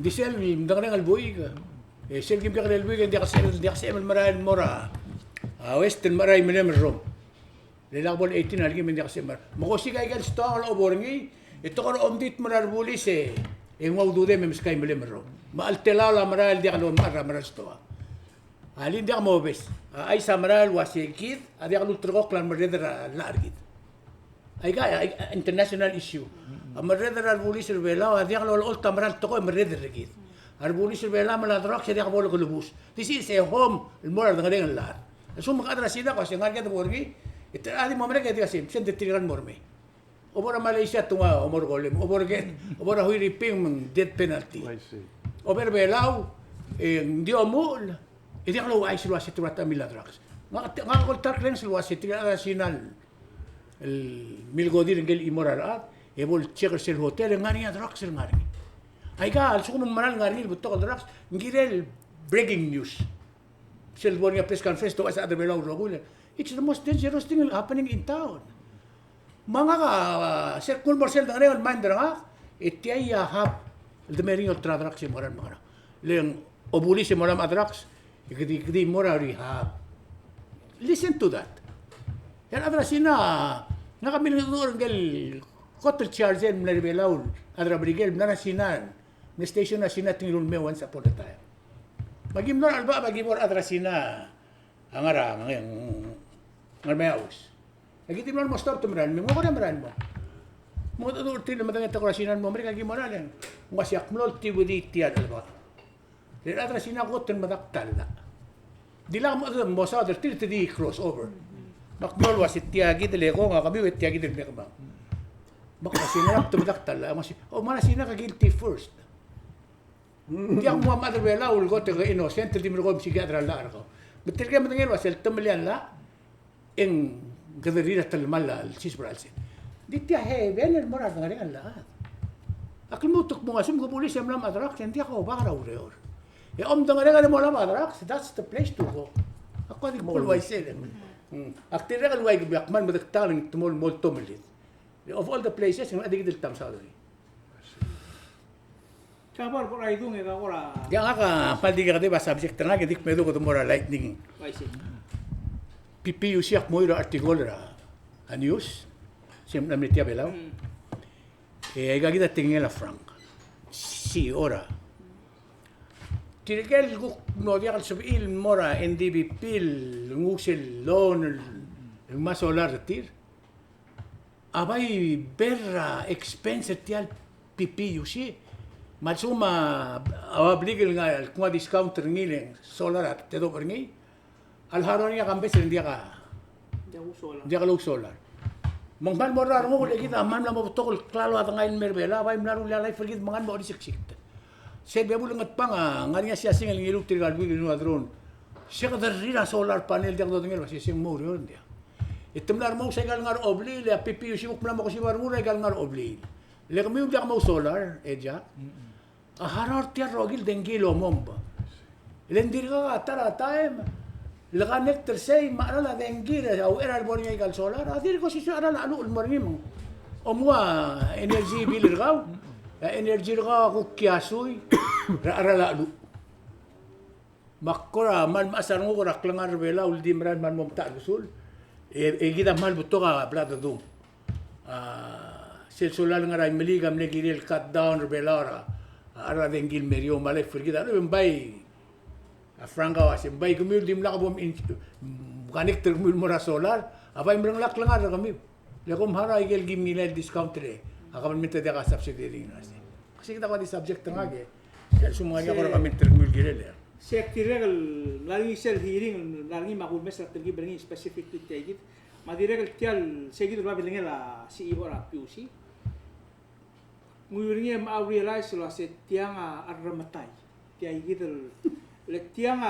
Di sel mi ngareng buig. Sel kim biak lelwi dia kasih marai mora. Western marai menem rom. Lelak bol 18 lagi dia kasih mar. Makosi kay kan stall oborngi. Ito kan omdit marar bulis ngau dude mem sky menem rom. Maaltela la marai dia kan marar stoa. Alin dia mo bes. Ay sa marai wasikid, adi kan ultragok lan maredera largit. Ay ga international issue. Maredera bulis revela adi kan ol tamral to ko maredera git. Arbulis revela maladrak siya kan bol kulubus. This is a home moral dengan lar. So makadra sida ko siya ngarga borgi. Ito adi mo mereka dia sim sen tetiran morme. Obora Malaysia tunga omor golem. Obora hui riping death penalty. I see. Ober belau dio mul. Idi kalau ay silwa siturata miladrax. Nga ko taklen silwa siturata national. El milgodir ngel imoral ebol checker sel hotel ngani adrax ngani. Ay ka al sukum maral ngani buto adrax ngirel breaking news. Sel bonia press conference to asa belau rogule. It's the most dangerous thing happening in town. Mga ka sel kul morsel ngani mind nga itiya hap the mering of tradrax moral mga. Leng obuli si moram adrax. Ikdi moral rehab. Listen to that. Yan adra sina nakabili ng gel hotel charge en merbelaul adra brigel na sinan na station na sina tingulun me once upon a time. Magimor alba magimor adra sina angara ngarmeaus. Nagitim mo stop tumran mo ko namran mo. Mo to til madang ta korasinan mo mereka gimoran yan. Masyak mlol tibudi tiad alba. Di adra sina goten madaktal na. Di lang mo sa adra til di crossover. Makmol was itiagi de lego nga kami itiagi de mekba. Makasina to madaktal masi o mana sina ka guilty first. Di ang mo madra bela ul gote ka innocent di mo si gadra la ko. Betul ka madangel was el tamlian la en gaderira talmala al sisbralse. Di tiya he ben el morad ngaring la. Akil mo tuk mo asum ko pulis am lam adrak sen dia ko bakara ureor. E om dangaring mo lam adrak that's the place to go. Ako di mo wai sel. Aktirega luai biakman madaktaling tumol mol tomelit. Of all the places yung adig del tam salary. Kabar por ay dung ega ora. Yang aka paldiga de ba subject na gedik medo ko tumora lightning. Paisi. PPU siak moira article ra. A news. Siem na metia belaw. Ay gagida tingela frank. Si ora. Tirigel guk no dia kal subil mora NDB pil ngusel loan el masolar tir. Abay berra expense tial PPU si. Matsuma awabligil nga kung discount ngileng solar at tedo ngi. Al haron niya kambes dia ka. Dia ka solar. Mangban mora mo ko kita man la mo tokol klaro at ngayon merbela bay mlaro lalay forgit mangan mo di siksik. Sebe bulang at panga ngariya siya singal ngiluk tirgal bigil no adron. Siya kadarira solar panel dia ko ngel sing mo yon dia. Itemlar mo sa gal ngar obli le PPU si mukna mo ko si warmura gal ngar obli. Le kami dia mo solar eja. A harar tiya rogil dengilo momba. Lendir ka tara time. Le connector say maarala dengira au era bornya gal solar. Adir ko si ara la anu morni mo. Omwa energy bill gaw. Energy ka ko kiasoy ara lalu makora man masar ngo ra klangar bela uldim ran man momta gusul gida mal butoga blada dum sel solar ngara meliga mlegiril cut down belara ara dengil merio male firgida no bay franga was bay kumul dim la bom connector kumul mora solar abay mrang lak langar kami lekom hara igel gim nilal discount re akaman minta dia ka subsidy nasi. Kasi kita ko di subject nga ge. Kaya sumanya ko kami termul girel. Sektirel lagi sel hearing lagi makul mes tergi beringi specific to tagit. Madirel tial segit ba bilengel la CEO ra PUC. Nguringi ma realize la se tiang arramatai. Tiai gitel le tiang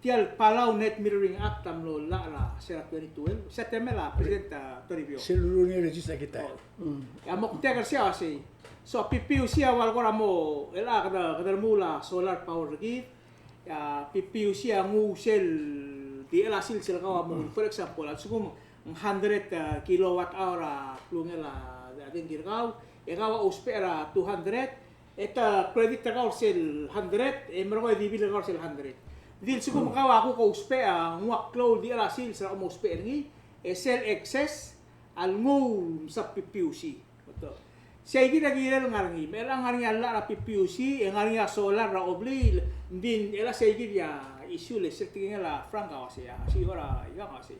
tial palau net mirroring act tamlo la sera 2012. September la presenta Toribio. Seluruh ni register kita. Amok tegar siya si so PPU siya wal ko mo ela kada mula solar power gid ya PPU siya ngusel di ela sil ka mo for example at sugum 100 kilowatt hour plungela atin girgaw ikaw uspera 200 Eta credit tagaw sel 100, meron ko di bilang tagaw sel 100. Dil suko makawa ako ko uspe ang workload di ala sil sa mo uspe ngi sel excess al ngul sa PPUC. Siya gira ngarngi, melang ngarngi ala na PPUC, ngarngi solar ra obli, din ela siya gira issue le setting la franca wasi ya, si ora iga wasi.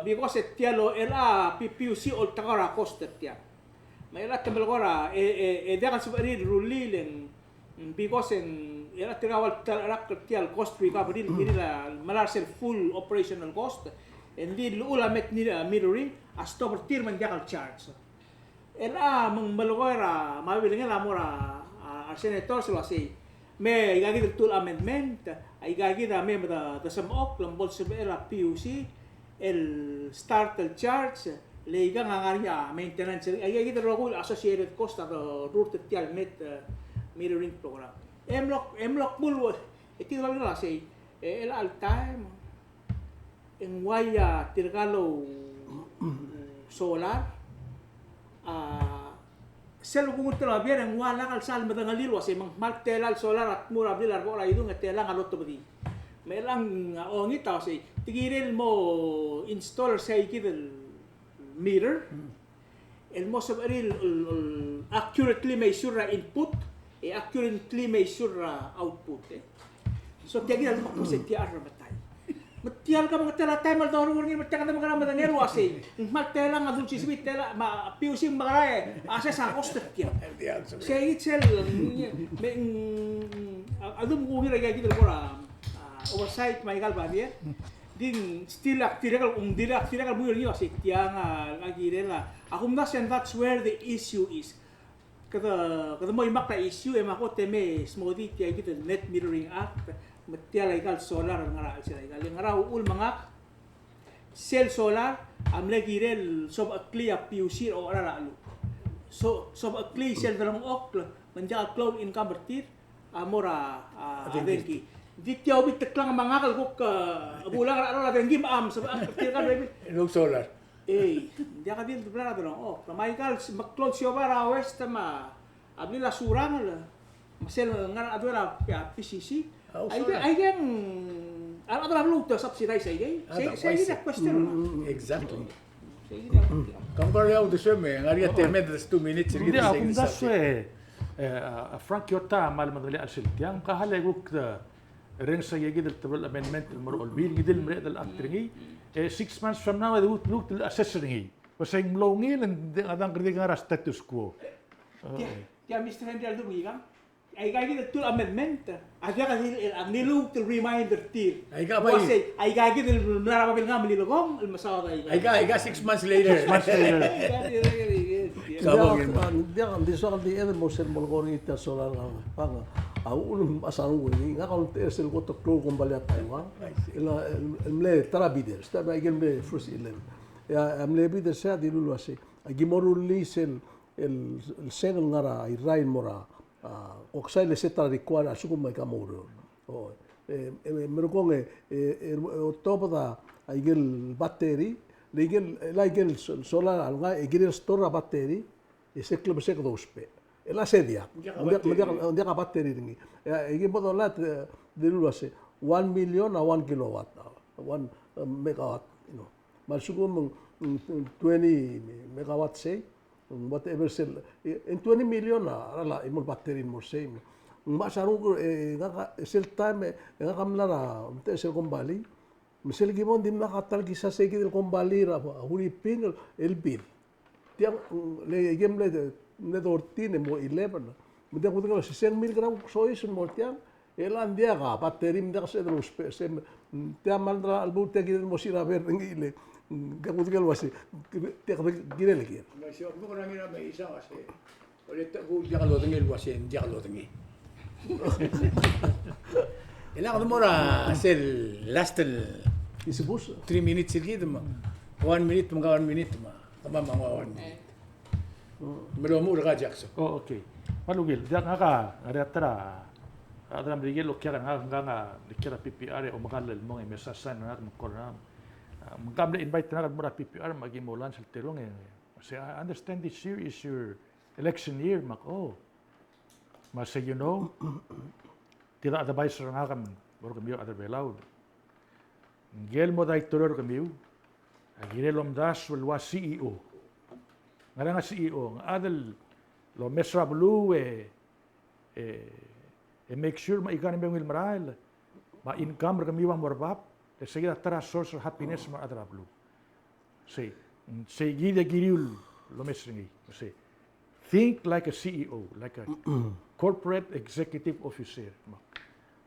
Because tialo ela PPUC ol takara cost tiya. May ela tembel gora dakan subari ruli len because ela tirawal tarak tial cost recovery la malar sel full operational cost. Hindi lula met ni mirroring as to pertir man jakal charge. Ela mong malogora mabiling la mora senator selasi. Me igagi the tool amendment ay igagi da me da samok lambol sa ela PUC el start el charge le iga ngangariya maintenance ay igagi the role associated cost of route tial met mirroring program. Emlock bulwo iti la say el al time en waya tirgalo solar sel kung tira biar en wala kal sal madangalilo kasi mang maltelal solar at mura bilar ko ay dung tela ngalot to bidi melang ongita kasi tigiril mo install sa ikidel meter el mo sabaril accurately measure input accurately measure output so tigiril mo kasi tiar matay Matial ka mga tela time mal daw ni matial ka mga mga nero asi. Mal tela nga dulce sweet tela ma piusing mga asa sa cost tiya. Say itself me adum ko gira gagi del pora oversight may galba dia. Din still actiral dira actiral mo yun asi tiya nga agirela. Akum na and that's where the issue is. Kada mo imak na issue mako teme smoothie tiya gito net metering act. Matial igal solar ngara sila igal ngara ul mga cell solar amle girel sob akli PUC o ara alu so sob akli cell dalam ok manja cloud in convertir amora adenki dityaw bit teklang mga kal kok bulang ara dengi am sob akli kan Ilog solar. dia ka din bla do oh kamay kal cloud siobara west ma abli la surang la masel ngara adora PCC ay gan ano ba lu to subsidize ay say question Exactly. Compare out the same ngaria temed 2 minutes Hindi akong daswe Frank Yota mal madali al siltiang kahalay guk ren sa yegi del table amendment mar olbil gidil mre del actringi 6 months from now they would look to assessing pasang mlongil and adang kritik nga status quo ya Mr. Henry Aldo Migam ay gagi the tool amendment aga ka ang nilug to reminder tir Ay ka ba ay gagi del narapabil nga malilogong almasawa I got 6 months later. Dia so di eden mo sel molgor ita solar pang ulum asaru ni nga kaun sel ko to kung balyat Taiwan ila mle tarabider sta ba igen be first 11 ya amle bider sa di lulu ase agimoru li sel el sel ngara i rain mora oksai le seta require asuko mai kamoro o mero con o topo da igel batteri igel solar alga igel store batteri e se club se dospe e la sedia onde ka batteri ringi igel bodo lat de lulu ase 1 million a 1 kilowatt 1 megawatt mal suko 20 megawatt say whatever sel in 20 million ala imol battery mo say ma sarung ko nga sel time nga kamlara te sel kombali misel gimon din makatal gisa say gidel kombali ra huli ping el bill tiang le gemle ne dortine mo 11 mo de ko 100,000 gram so is mo tiang elan dia ka battery mi da se dros se tiang maldra albu te gidel mo sira ver ngile Gagutigal wasi girele gir. Masyo ko nang ina may isa kasi. Ulit ko diya kalo tengil wasi diya kalo tengi. Ila ko mo ra sel last Isibus 3 minutes sigid mo. 1 minute mo 1 minute mo. Kama mga 1 minute. Melo mo ra Jackson. Oh okay malugil diyan nga reatra adram rigel okya nga dikira PPR o makalal mo ay mesasan na mo koram magkable invite na mura PPR magimulan sa tirong I understand this year is your election year, you know, tidak ada bayi serang akan baru kami ada belau. Gel mo dai turur kami, agire lomdas walwa CEO. Nga CEO, nga adal lo mesra blue make sure maikan yung maral, ma-income kami wang morbap, sige tara source of happiness ma adra blue. Say gida giriul lo mesringi. Say think like a CEO, like a corporate executive officer.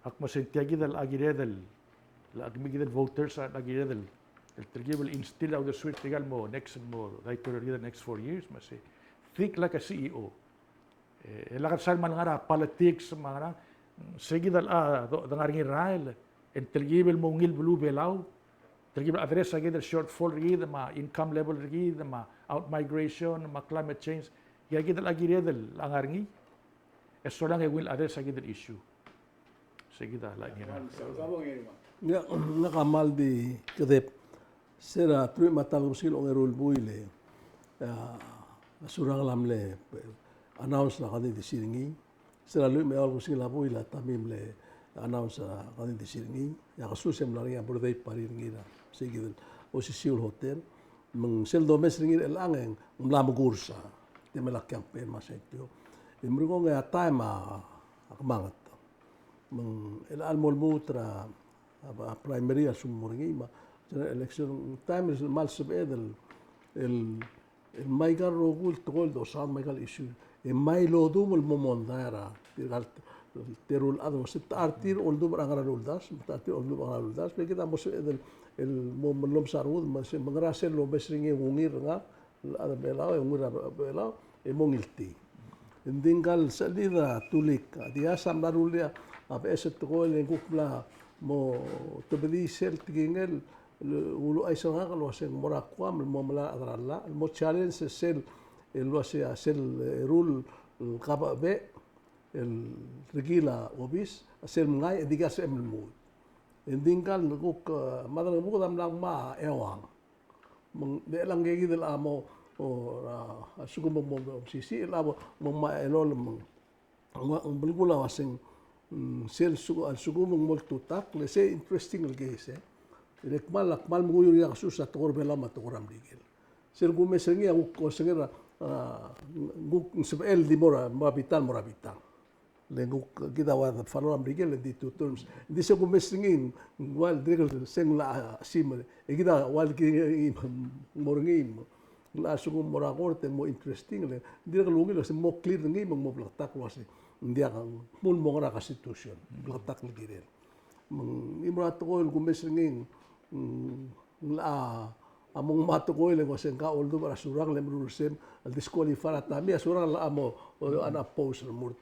Ak masentiagi dal agire dal la agmigidal voters at agire dal el will instill out the switch tigal mo next the next 4 years mas think like a CEO. Lakat sal man ngara politics mga sige dal dangar ngi rail intelligible mo ngil blue belaw intelligible address agid the shortfall rigid ma income level rigid ma out migration ma climate change yagid dal agire dal angar ngi eso lang will address agid the issue sige dal la ngi Ya, nakamal di kadep sera tui matal usil ong erul buile surang lamle announce na kani di siringi sera lui me al usil buila tamim le announce kani di siringi ya kasusem lari yang berdai paringi na sige o si siul hotel meng sel domes ringi el angeng mlam gursa de mela campaign masentio imrugo nga time akmangat meng el almol mutra primary asumuringi ma election time is mal subedel el maigar rogul tol do sam maigal issue e mai lodum el momondara terul ado sit artir oldu barangara luldas artir oldu barangara luldas pe kita mos el momlom sarud mas mangrasel lo besringi ngir nga ada belao belao e mongilti indingal salida tulik dia sam darulia ap eset tol en kukla mo tebedi sel tingel ulu ay sanga kalau seng morakwa mo mala adralla mo challenge sel lo sea sel rule kaba be el regila obis sel ngai diga sem mo endingal kuk madang mo dam lang ma ewang mong de lang gegi del amo o sugo mo sisi labo mo ma elol mo ang bulbula waseng sel sugo mong moltutak le se interesting el gese rekmal akmal mo yuri kasus at kor bela maturam digel sel gume sengi aku ko sengera guk sebel di mora mabital le guk kita wa faloram digel di two terms di se gume sengi wal digel seng la sim e kita wal ki morngim la sugo mora korte mo interesting le digel lungi le mo clear ngi mo blatak wasi dia kan mul mo ra ka situation blatak le girel imra to ko gumes ngin la among mato ko le wasen ka oldo para surang le mrulsem al disqualify atami surang la amo ana post murt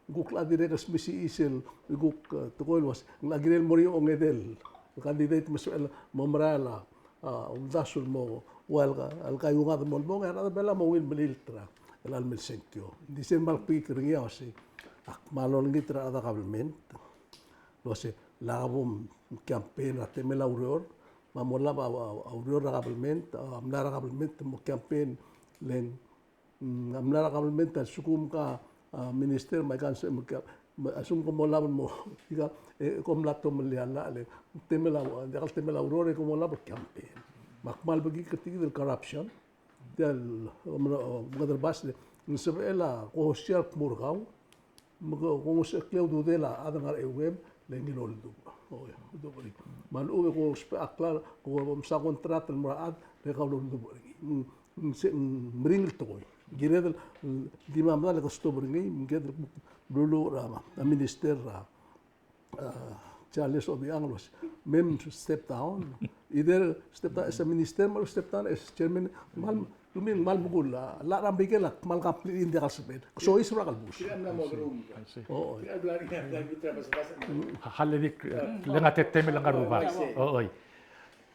gukla dire kas misi isel guk to ko was la girel morio ongedel candidate masuel momrala dasul mo wal al kayunga mo mo nga bela mo wil mililtra el almel sentio dicen mal pikir ngiasi malon gitra ada government lo se labum campaign ate mela auror mamola auror government amlara government mo campaign len amlara government sukum ka minister mai kan asum ko mo labun mo diga kom lato meliala le temela auror ko mo lab campaign makmal bagi ketika del corruption del ngadar basle nisabela ko hosiar murgaw kung sa klaw do dela adangar web lengilol do do bari man ube ko aklar ko sa kontrata muraad le ka do bari mring to ko giredel di mamda le ko sto bari nged lulu rama a minister Charles Obianglos mem step down either step down as a minister or step down as chairman mal lumin mal bugul la rambigel mal kapli indi kasbet so isra kalbus Kailan na mo room ka? oo Kailan na basa haledik lenga teteme lenga ruba oy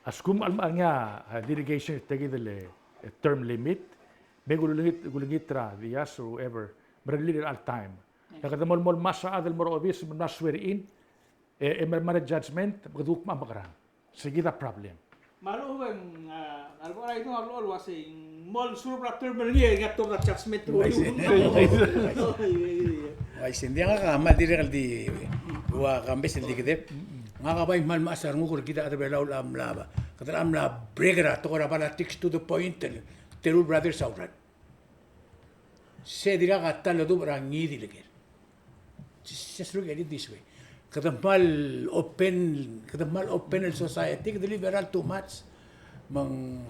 askum almanya delegation tegidele term limit begulungit dias or ever berlilir all time nakadamol mol masa adal moro obis naswer in emer judgment bugduk ma bakran sige the problem Malu bang algo ay itu algo alwas mall suruh ratur mengi ingat tu adjustment tu. Ay hindi nga kamal dire kaldi wa kambes hindi kedep. Nga kabay mal masar ngukur kita ada belaul amla ba. Kata amla bregra to ora bala tics to the point. Terul brothers outrat. Se dira katta lo du rangi dilger. Just look at it this way. Kata mal open el society the liberal too much. Mang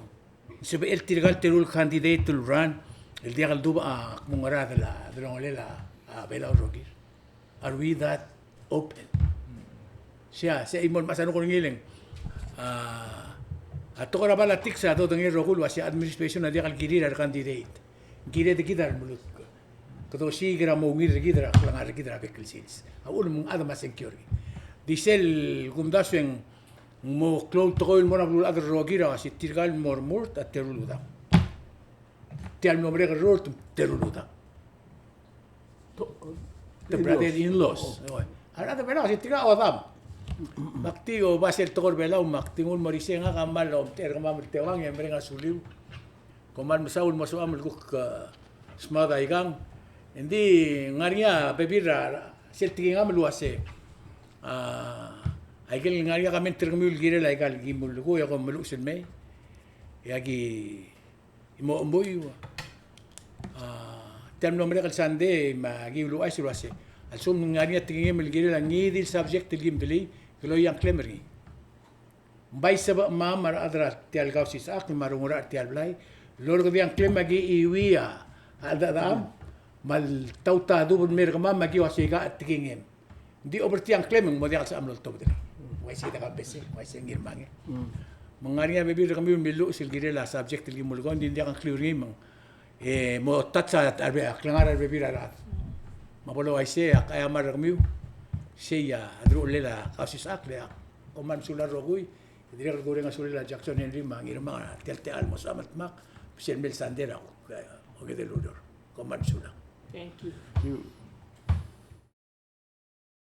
sebe el tirgal terul candidate to run el dia kal duba mungara de la bela rogir. Are we that open? Siya imon masano ko ngiling. Ato kora bala tiksa do dengir rogul wasi administration na dia kal girir candidate. Gire de gidar mulut. Kato sigira mo ngir gidar langar gidar bekil sins. Aul mung ada security. Disel gumdaswen mo klol toil mo nagul adar rogira si tirgal mormurt at teruluda. Tial nombre rort teruluda. The brother-in-laws. Ara da bela si tiga odam. Bakti o basel tokor bela maktingul morise nga kamal o ter kamal tewang yang mereka suliu. Komal masaul masuk amal kuk smada igang. Hindi ngaria bebira sel tiga amal luase. Aikal ngaria kami terkemul gire la aikal gimul ko ya ko meluk sen mai. Yagi imo omboy. Tem nombre kal sande ma giulu ai luase. Alsum ngaria tiga amal gire la ngidi subject gim dili kilo yang klemeri. Bay sabab ma mar adra tial gausis ak marungura tial blai. Lor ko yang klem magi iwiya ada dam mal tauta du mer kama magi wasiga tingem. Di oberti yang klem mo dia sa amlol to bedri. Wai si da bese, wai si ngir mange. Mengaria bebi kami milu sil gire la subject li mulgon din dia kan clearing mang. Mo tatsa arbe aklangar bebi ra. Mapolo wai se akaya mar kami. Siya adro lela kasis akle koman sular rogui. Dire ko goreng sulela Jackson Henry mangir mga tel mo sa matmak. Sel mel sandera o de ludor. Koman sulang. Thank you. You